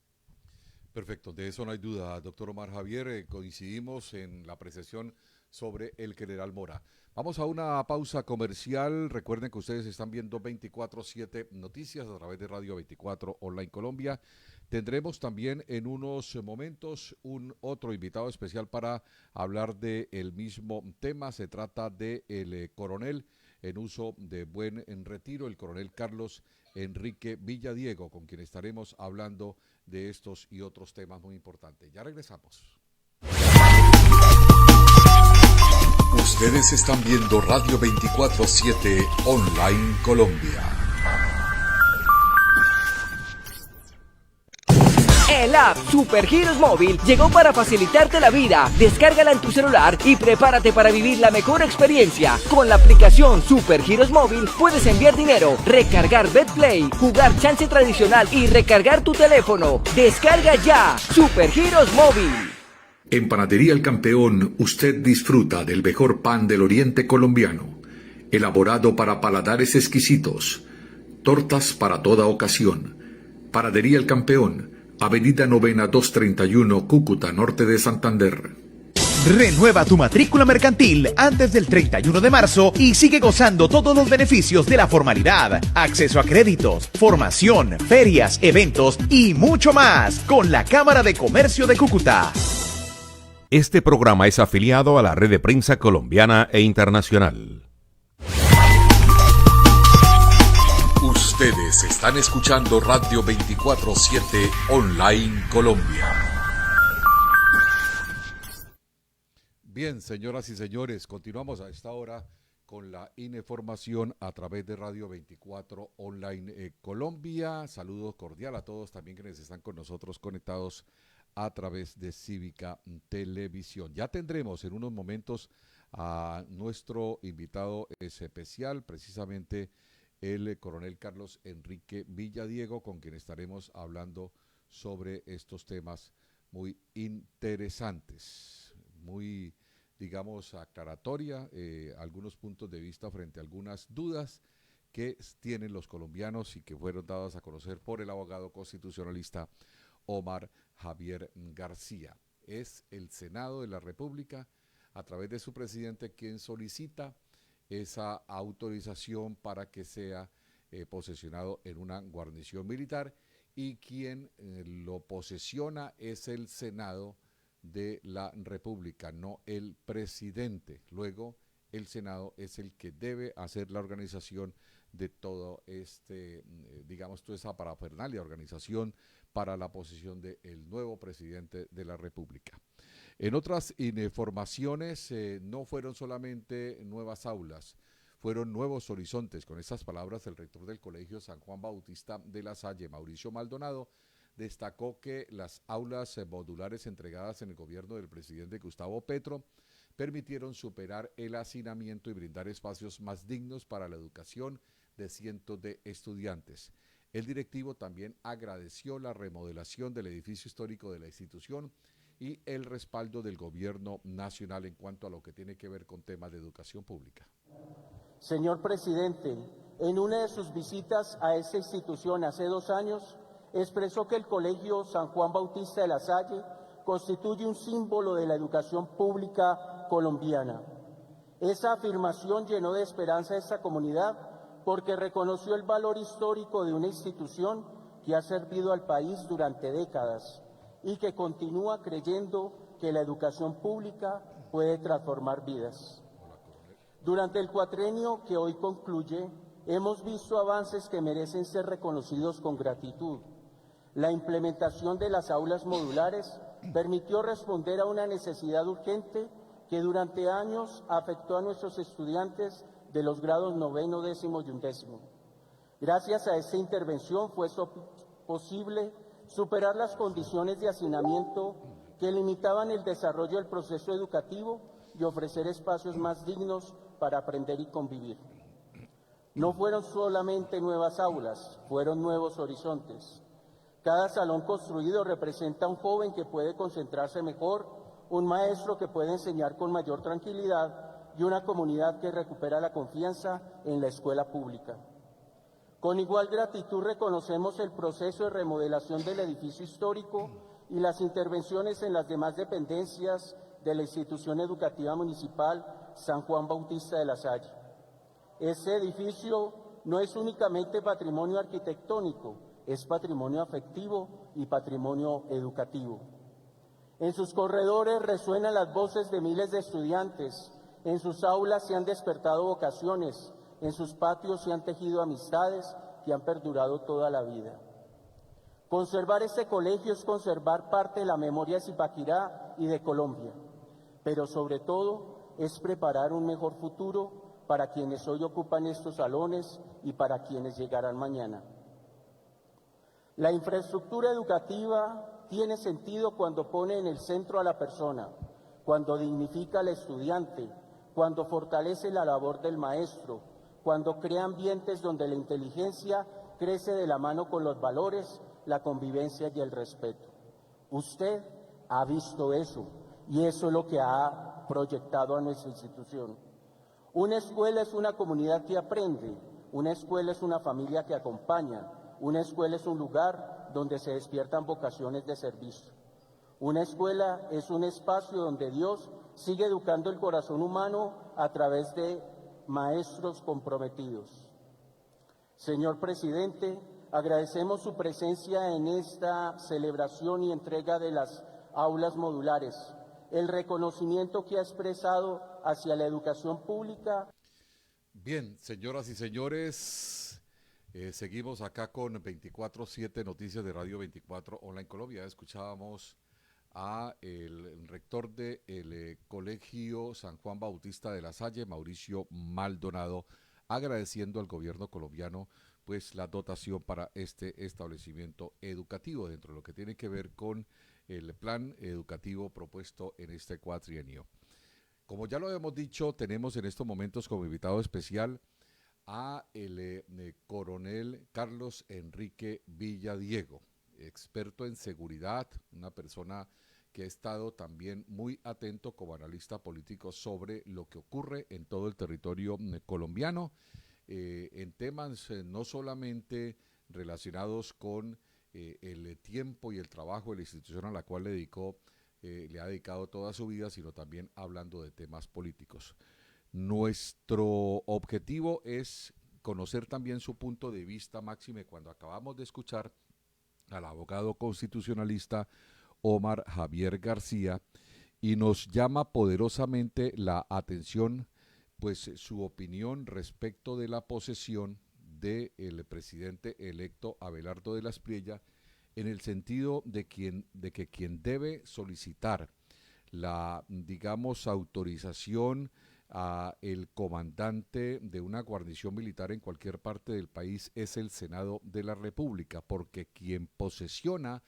Perfecto, de eso no hay duda, doctor Omar Javier. Coincidimos en la apreciación sobre el general Mora. Vamos a una pausa comercial. Recuerden que ustedes están viendo 24/7 Noticias a través de Radio 24 Online Colombia. Tendremos también en unos momentos un otro invitado especial para hablar del mismo tema. Se trata de el coronel en uso de buen retiro, el coronel Carlos Enrique Villadiego, con quien estaremos hablando de estos y otros temas muy importantes. Ya regresamos. Ustedes están viendo Radio 24/7 Online Colombia. El app Super Giros Móvil llegó para facilitarte la vida. Descárgala en tu celular y prepárate para vivir la mejor experiencia. Con la aplicación Super Giros Móvil puedes enviar dinero, recargar BetPlay, jugar chance tradicional y recargar tu teléfono. Descarga ya Super Giros Móvil. En Panadería El Campeón, usted disfruta del mejor pan del oriente colombiano, elaborado para paladares exquisitos, tortas para toda ocasión. Panadería El Campeón, Avenida Novena 231, Cúcuta, norte de Santander. Renueva tu matrícula mercantil antes del 31 de marzo y sigue gozando todos los beneficios de la formalidad, acceso a créditos, formación, ferias, eventos y mucho más con la Cámara de Comercio de Cúcuta. Este programa es afiliado a la Red de Prensa Colombiana e Internacional. Ustedes están escuchando Radio 24/7 Online Colombia. Bien, señoras y señores, continuamos a esta hora con la información a través de Radio 24 Online Colombia. Saludos cordial a todos también quienes están con nosotros conectados a través de Cívica Televisión. Ya tendremos en unos momentos a nuestro invitado especial, precisamente el coronel Carlos Enrique Villadiego, con quien estaremos hablando sobre estos temas muy interesantes, muy, digamos, aclaratoria, algunos puntos de vista frente a algunas dudas que tienen los colombianos y que fueron dadas a conocer por el abogado constitucionalista Omar Javier García. Es el Senado de la República, a través de su presidente, quien solicita esa autorización para que sea posesionado en una guarnición militar, y quien lo posesiona es el Senado de la República, no el presidente. Luego, el Senado es el que debe hacer la organización de todo digamos, toda esa parafernalia, organización para la posesión del nuevo presidente de la República. En otras informaciones, no fueron solamente nuevas aulas, fueron nuevos horizontes. Con estas palabras, el rector del Colegio San Juan Bautista de La Salle, Mauricio Maldonado, destacó que las aulas modulares entregadas en el gobierno del presidente Gustavo Petro permitieron superar el hacinamiento y brindar espacios más dignos para la educación de cientos de estudiantes. El directivo también agradeció la remodelación del edificio histórico de la institución y el respaldo del gobierno nacional en cuanto a lo que tiene que ver con temas de educación pública. Señor presidente, en una de sus visitas a esta institución hace 2 años, expresó que el Colegio San Juan Bautista de La Salle constituye un símbolo de la educación pública colombiana. Esa afirmación llenó de esperanza a esta comunidad porque reconoció el valor histórico de una institución que ha servido al país durante décadas y que continúa creyendo que la educación pública puede transformar vidas. Durante el cuatrenio que hoy concluye, hemos visto avances que merecen ser reconocidos con gratitud. La implementación de las aulas modulares permitió responder a una necesidad urgente que durante años afectó a nuestros estudiantes de los grados 9º, 10º y 11º. Gracias a esta intervención fue posible superar las condiciones de hacinamiento que limitaban el desarrollo del proceso educativo y ofrecer espacios más dignos para aprender y convivir. No fueron solamente nuevas aulas, fueron nuevos horizontes. Cada salón construido representa a un joven que puede concentrarse mejor, un maestro que puede enseñar con mayor tranquilidad y una comunidad que recupera la confianza en la escuela pública. Con igual gratitud reconocemos el proceso de remodelación del edificio histórico y las intervenciones en las demás dependencias de la institución educativa municipal San Juan Bautista de la Salle. Ese edificio no es únicamente patrimonio arquitectónico, es patrimonio afectivo y patrimonio educativo. En sus corredores resuenan las voces de miles de estudiantes, en sus aulas se han despertado vocaciones, en sus patios se han tejido amistades que han perdurado toda la vida. Conservar este colegio es conservar parte de la memoria de Zipaquirá y de Colombia, pero sobre todo es preparar un mejor futuro para quienes hoy ocupan estos salones y para quienes llegarán mañana. La infraestructura educativa tiene sentido cuando pone en el centro a la persona, cuando dignifica al estudiante, cuando fortalece la labor del maestro, cuando crea ambientes donde la inteligencia crece de la mano con los valores, la convivencia y el respeto. Usted ha visto eso y eso es lo que ha proyectado a nuestra institución. Una escuela es una comunidad que aprende, una escuela es una familia que acompaña, una escuela es un lugar donde se despiertan vocaciones de servicio. Una escuela es un espacio donde Dios sigue educando el corazón humano a través de maestros comprometidos. Señor presidente, agradecemos su presencia en esta celebración y entrega de las aulas modulares, el reconocimiento que ha expresado hacia la educación pública. Bien, señoras y señores, seguimos acá con 24/7 Noticias de Radio 24 Online Colombia. Escuchábamos a el rector del Colegio San Juan Bautista de la Salle, Mauricio Maldonado, agradeciendo al gobierno colombiano pues la dotación para este establecimiento educativo dentro de lo que tiene que ver con el plan educativo propuesto en este cuatrienio. Como ya lo hemos dicho, tenemos en estos momentos como invitado especial a el coronel Carlos Enrique Villadiego, experto en seguridad, una persona que ha estado también muy atento como analista político sobre lo que ocurre en todo el territorio colombiano, en temas no solamente relacionados con el tiempo y el trabajo de la institución a la cual le ha dedicado toda su vida, sino también hablando de temas políticos. Nuestro objetivo es conocer también su punto de vista, máxime cuando acabamos de escuchar al abogado constitucionalista Omar Javier García, y nos llama poderosamente la atención pues su opinión respecto de la posesión del presidente electo Abelardo de la Espriella, en el sentido de que quien debe solicitar la, digamos, autorización a el comandante de una guarnición militar en cualquier parte del país es el Senado de la República, porque quien posesiona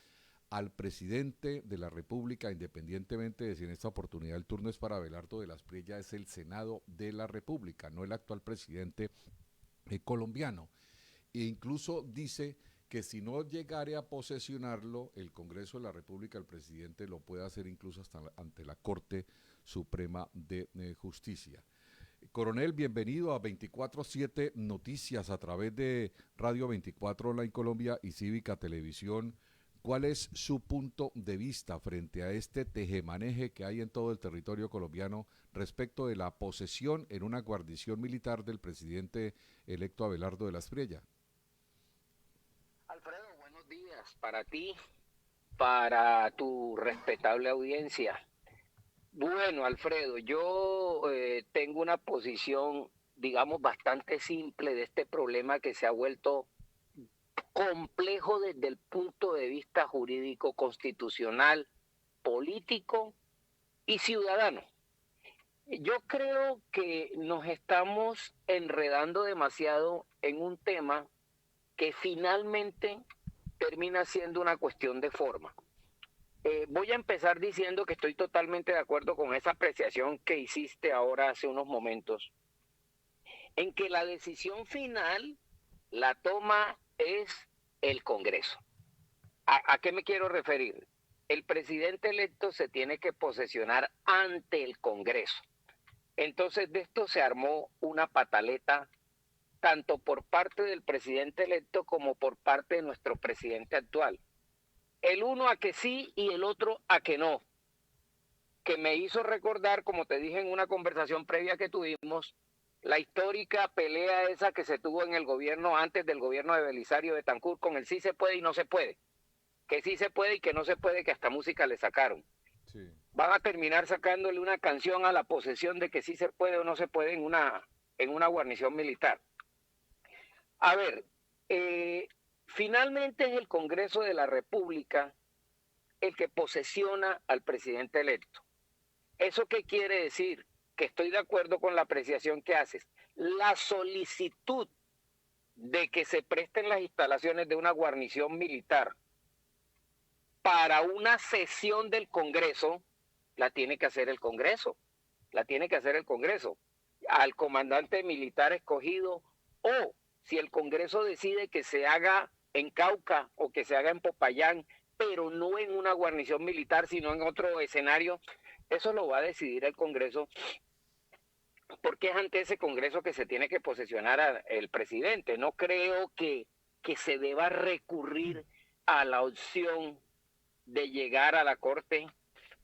al presidente de la República, independientemente de si en esta oportunidad el turno es para Abelardo de la Espriella, es el Senado de la República, no el actual presidente colombiano. E incluso dice que si no llegare a posesionarlo, el Congreso de la República, el presidente lo puede hacer incluso hasta ante la Corte Suprema de Justicia. Coronel, bienvenido a 24/7 Noticias a través de Radio 24 Online Colombia y Cívica Televisión. ¿Cuál es su punto de vista frente a este tejemaneje que hay en todo el territorio colombiano respecto de la posesión en una guarnición militar del presidente electo Abelardo de la Espriella? Alfredo, buenos días para ti, para tu respetable audiencia. Bueno, Alfredo, yo tengo una posición, digamos, bastante simple de este problema que se ha vuelto complejo desde el punto de vista jurídico, constitucional, político y ciudadano. Yo creo que nos estamos enredando demasiado en un tema que finalmente termina siendo una cuestión de forma. Voy a empezar diciendo que estoy totalmente de acuerdo con esa apreciación que hiciste ahora hace unos momentos. en que la decisión final la toma es el Congreso. ¿A qué me quiero referir? El presidente electo se tiene que posesionar ante el Congreso. Entonces de esto se armó una pataleta tanto por parte del presidente electo como por parte de nuestro presidente actual. El uno a que sí y el otro a que no. Que me hizo recordar, como te dije en una conversación previa que tuvimos, la histórica pelea esa que se tuvo en el gobierno antes del gobierno de Belisario Betancur con el sí se puede y no se puede. Que sí se puede y que no se puede, que hasta música le sacaron. Sí. Van a terminar sacándole una canción a la posesión de que sí se puede o no se puede en una guarnición militar. A ver, finalmente es el Congreso de la República el que posesiona al presidente electo. ¿Eso qué quiere decir? Que estoy de acuerdo con la apreciación que haces. La solicitud de que se presten las instalaciones de una guarnición militar para una sesión del Congreso, la tiene que hacer el Congreso. La tiene que hacer el Congreso. Al comandante militar escogido, o si el Congreso decide que se haga en Cauca o que se haga en Popayán, pero no en una guarnición militar, sino en otro escenario, eso lo va a decidir el Congreso, porque es ante ese Congreso que se tiene que posesionar el presidente. No creo que se deba recurrir a la opción de llegar a la Corte,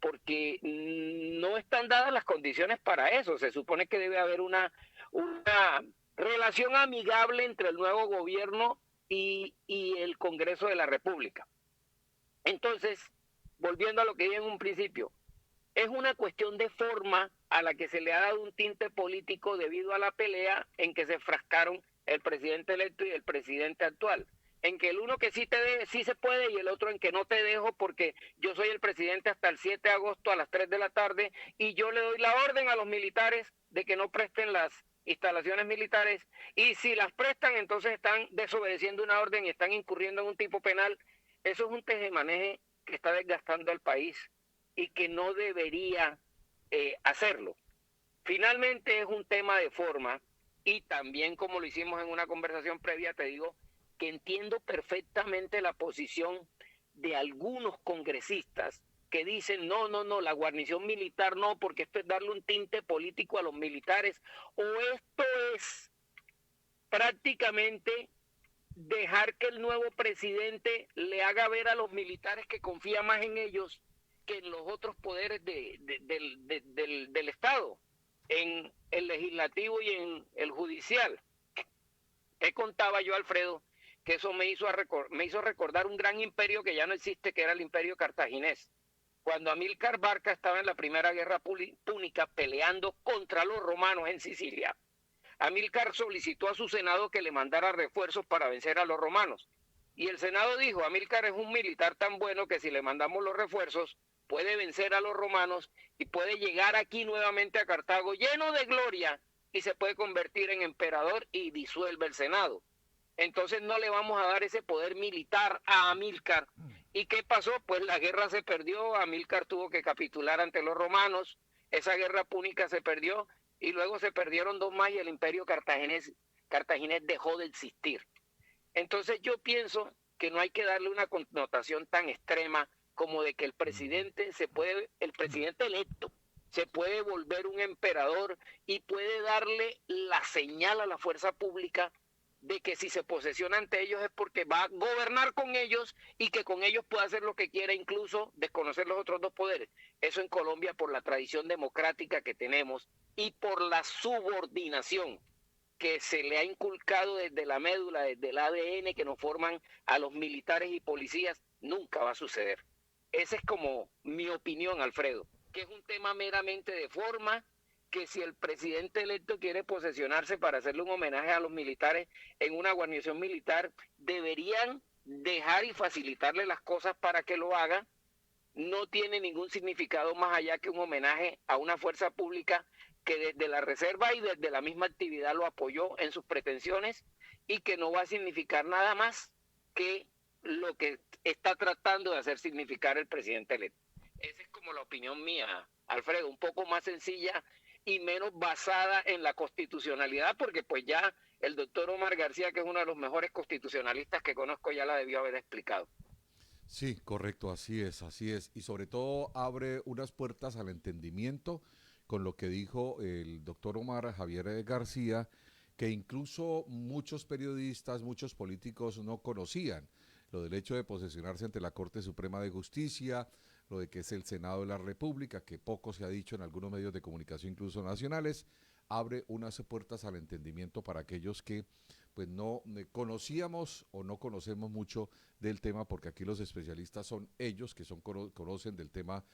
porque no están dadas las condiciones para eso. Se supone que debe haber una relación amigable entre el nuevo gobierno y el Congreso de la República. Entonces, volviendo a lo que dije en un principio, es una cuestión de forma a la que se le ha dado un tinte político debido a la pelea en que se enfrascaron el presidente electo y el presidente actual. En que el uno que sí se puede y el otro en que no te dejo porque yo soy el presidente hasta el 7 de agosto a las 3 de la tarde y yo le doy la orden a los militares de que no presten las instalaciones militares, y si las prestan entonces están desobedeciendo una orden y están incurriendo en un tipo penal. Eso es un tejemaneje que está desgastando al país y que no debería hacerlo. Finalmente es un tema de forma, y también, como lo hicimos en una conversación previa, te digo que entiendo perfectamente la posición de algunos congresistas que dicen no, la guarnición militar no, porque esto es darle un tinte político a los militares, o esto es prácticamente dejar que el nuevo presidente le haga ver a los militares que confía más en ellos que en los otros poderes del Estado, en el legislativo y en el judicial. Te contaba yo, Alfredo, que eso me hizo recordar un gran imperio que ya no existe, que era el imperio cartaginés. Cuando Amílcar Barca estaba en la primera guerra púnica peleando contra los romanos en Sicilia, Amílcar solicitó a su senado que le mandara refuerzos para vencer a los romanos. Y el senado dijo, Amílcar es un militar tan bueno que si le mandamos los refuerzos puede vencer a los romanos y puede llegar aquí nuevamente a Cartago lleno de gloria y se puede convertir en emperador y disuelve el senado. Entonces no le vamos a dar ese poder militar a Amílcar. ¿Y qué pasó? Pues la guerra se perdió, Amílcar tuvo que capitular ante los romanos, esa guerra púnica se perdió y luego se perdieron dos más y el imperio cartaginés dejó de existir. Entonces yo pienso que no hay que darle una connotación tan extrema como de que el presidente electo se puede volver un emperador y puede darle la señal a la fuerza pública de que si se posesiona ante ellos es porque va a gobernar con ellos y que con ellos puede hacer lo que quiera, incluso desconocer los otros dos poderes. Eso en Colombia, por la tradición democrática que tenemos y por la subordinación que se le ha inculcado desde la médula, desde el ADN que nos forman a los militares y policías, nunca va a suceder. Esa es como mi opinión, Alfredo, que es un tema meramente de forma, que si el presidente electo quiere posesionarse para hacerle un homenaje a los militares en una guarnición militar, deberían dejar y facilitarle las cosas para que lo haga. No tiene ningún significado más allá que un homenaje a una fuerza pública que desde la reserva y desde la misma actividad lo apoyó en sus pretensiones y que no va a significar nada más que lo que está tratando de hacer significar el presidente electo. Esa es como la opinión mía, Alfredo, un poco más sencilla y menos basada en la constitucionalidad, porque pues ya el doctor Omar García, que es uno de los mejores constitucionalistas que conozco, ya la debió haber explicado. Sí, correcto, así es, así es. Y sobre todo abre unas puertas al entendimiento con lo que dijo el doctor Omar Javier García, que incluso muchos periodistas, muchos políticos no conocían. Lo del hecho de posesionarse ante la Corte Suprema de Justicia, lo de que es el Senado de la República, que poco se ha dicho en algunos medios de comunicación, incluso nacionales, abre unas puertas al entendimiento para aquellos que pues no conocíamos o no conocemos mucho del tema, porque aquí los especialistas son ellos que conocen del tema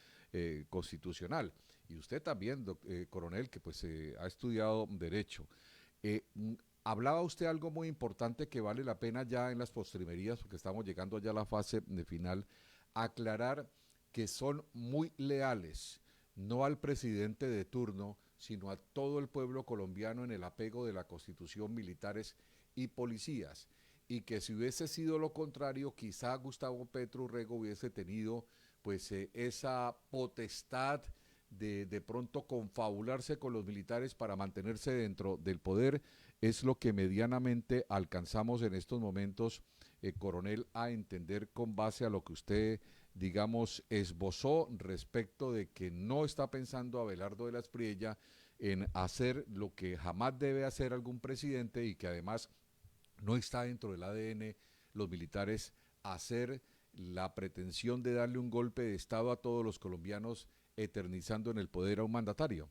constitucional. Y usted también, coronel, que pues ha estudiado Derecho. Hablaba usted algo muy importante que vale la pena ya en las postrimerías, porque estamos llegando ya a la fase de final, aclarar que son muy leales, no al presidente de turno, sino a todo el pueblo colombiano en el apego de la Constitución, militares y policías, y que si hubiese sido lo contrario, quizá Gustavo Petro Urrego hubiese tenido pues esa potestad de pronto confabularse con los militares para mantenerse dentro del poder. Es lo que medianamente alcanzamos en estos momentos, coronel, a entender con base a lo que usted, digamos, esbozó respecto de que no está pensando Abelardo de la Espriella en hacer lo que jamás debe hacer algún presidente, y que además no está dentro del ADN los militares hacer la pretensión de darle un golpe de Estado a todos los colombianos, eternizando en el poder a un mandatario.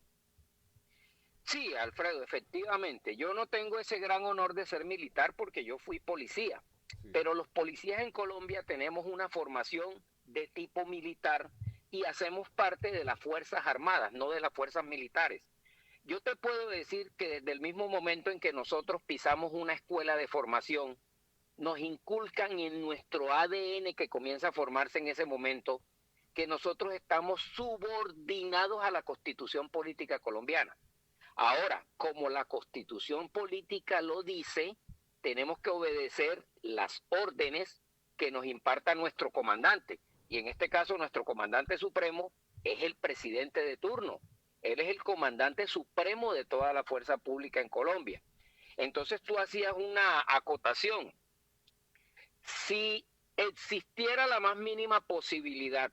Sí, Alfredo, efectivamente. Yo no tengo ese gran honor de ser militar porque yo fui policía, sí. Pero los policías en Colombia tenemos una formación de tipo militar y hacemos parte de las Fuerzas Armadas, no de las fuerzas militares. Yo te puedo decir que desde el mismo momento en que nosotros pisamos una escuela de formación, nos inculcan en nuestro ADN que comienza a formarse en ese momento, que nosotros estamos subordinados a la Constitución Política colombiana. Ahora, como la Constitución Política lo dice, tenemos que obedecer las órdenes que nos imparta nuestro comandante. Y en este caso, nuestro comandante supremo es el presidente de turno. Él es el comandante supremo de toda la fuerza pública en Colombia. Entonces tú hacías una acotación. Si existiera la más mínima posibilidad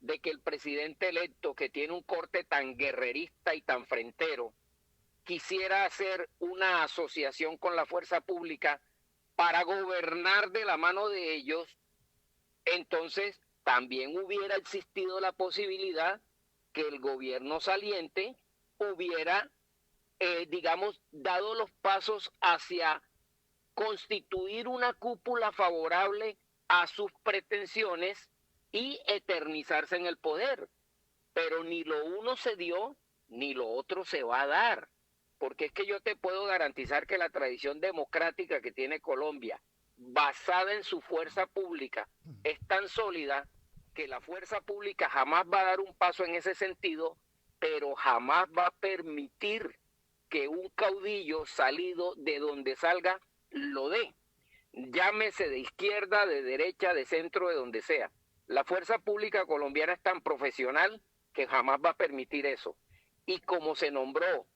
de que el presidente electo, que tiene un corte tan guerrerista y tan frentero, quisiera hacer una asociación con la fuerza pública para gobernar de la mano de ellos, entonces también hubiera existido la posibilidad que el gobierno saliente hubiera, digamos, dado los pasos hacia constituir una cúpula favorable a sus pretensiones y eternizarse en el poder. Pero ni lo uno se dio, ni lo otro se va a dar. Porque es que yo te puedo garantizar que la tradición democrática que tiene Colombia, basada en su fuerza pública, es tan sólida que la fuerza pública jamás va a dar un paso en ese sentido, pero jamás va a permitir que un caudillo salido de donde salga lo dé. Llámese de izquierda, de derecha, de centro, de donde sea. La fuerza pública colombiana es tan profesional que jamás va a permitir eso. Y como se nombró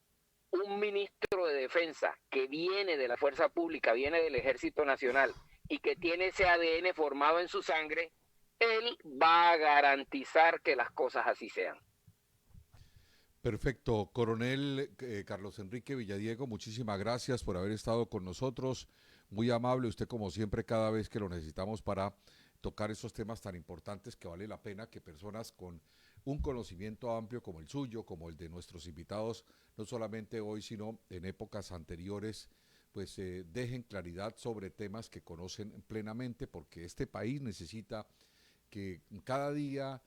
un ministro de defensa que viene de la fuerza pública, viene del Ejército Nacional y que tiene ese ADN formado en su sangre, él va a garantizar que las cosas así sean. Perfecto, coronel Carlos Enrique Villadiego, muchísimas gracias por haber estado con nosotros, muy amable usted como siempre cada vez que lo necesitamos para tocar esos temas tan importantes que vale la pena que personas con un conocimiento amplio como el suyo, como el de nuestros invitados, no solamente hoy sino en épocas anteriores, pues dejen claridad sobre temas que conocen plenamente, porque este país necesita que cada día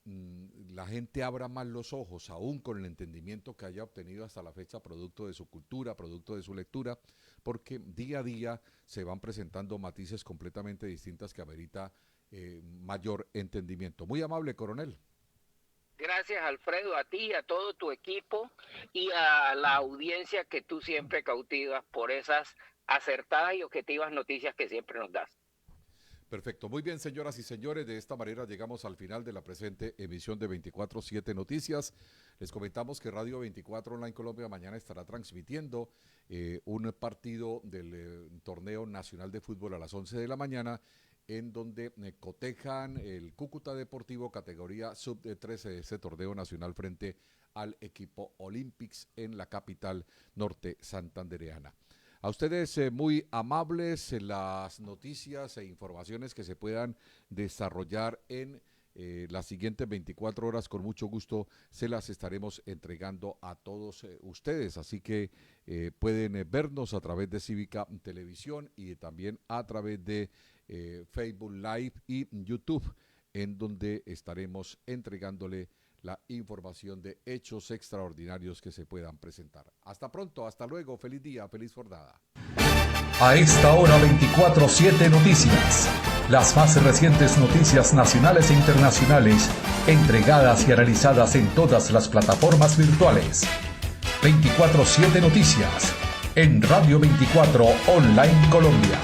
la gente abra más los ojos, aún con el entendimiento que haya obtenido hasta la fecha, producto de su cultura, producto de su lectura, porque día a día se van presentando matices completamente distintas que amerita mayor entendimiento. Muy amable, coronel. Gracias, Alfredo, a ti, a todo tu equipo y a la audiencia que tú siempre cautivas por esas acertadas y objetivas noticias que siempre nos das. Perfecto. Muy bien, señoras y señores. De esta manera llegamos al final de la presente emisión de 24/7 Noticias. Les comentamos que Radio 24 Online Colombia mañana estará transmitiendo un partido del torneo nacional de fútbol a las 11 de la mañana, en donde cotejan el Cúcuta Deportivo categoría sub-13 de ese torneo nacional frente al equipo Olympics en la capital norte santandereana. A ustedes muy amables en las noticias e informaciones que se puedan desarrollar en las siguientes 24 horas. Con mucho gusto se las estaremos entregando a todos ustedes. Así que pueden vernos a través de Cívica Televisión y también a través de Facebook Live y YouTube, en donde estaremos entregándole la información de hechos extraordinarios que se puedan presentar. Hasta pronto, hasta luego, feliz día, feliz jornada. A esta hora 24/7 Noticias. Las más recientes noticias nacionales e internacionales, entregadas y analizadas en todas las plataformas virtuales. 24/7 Noticias, en Radio 24 Online Colombia.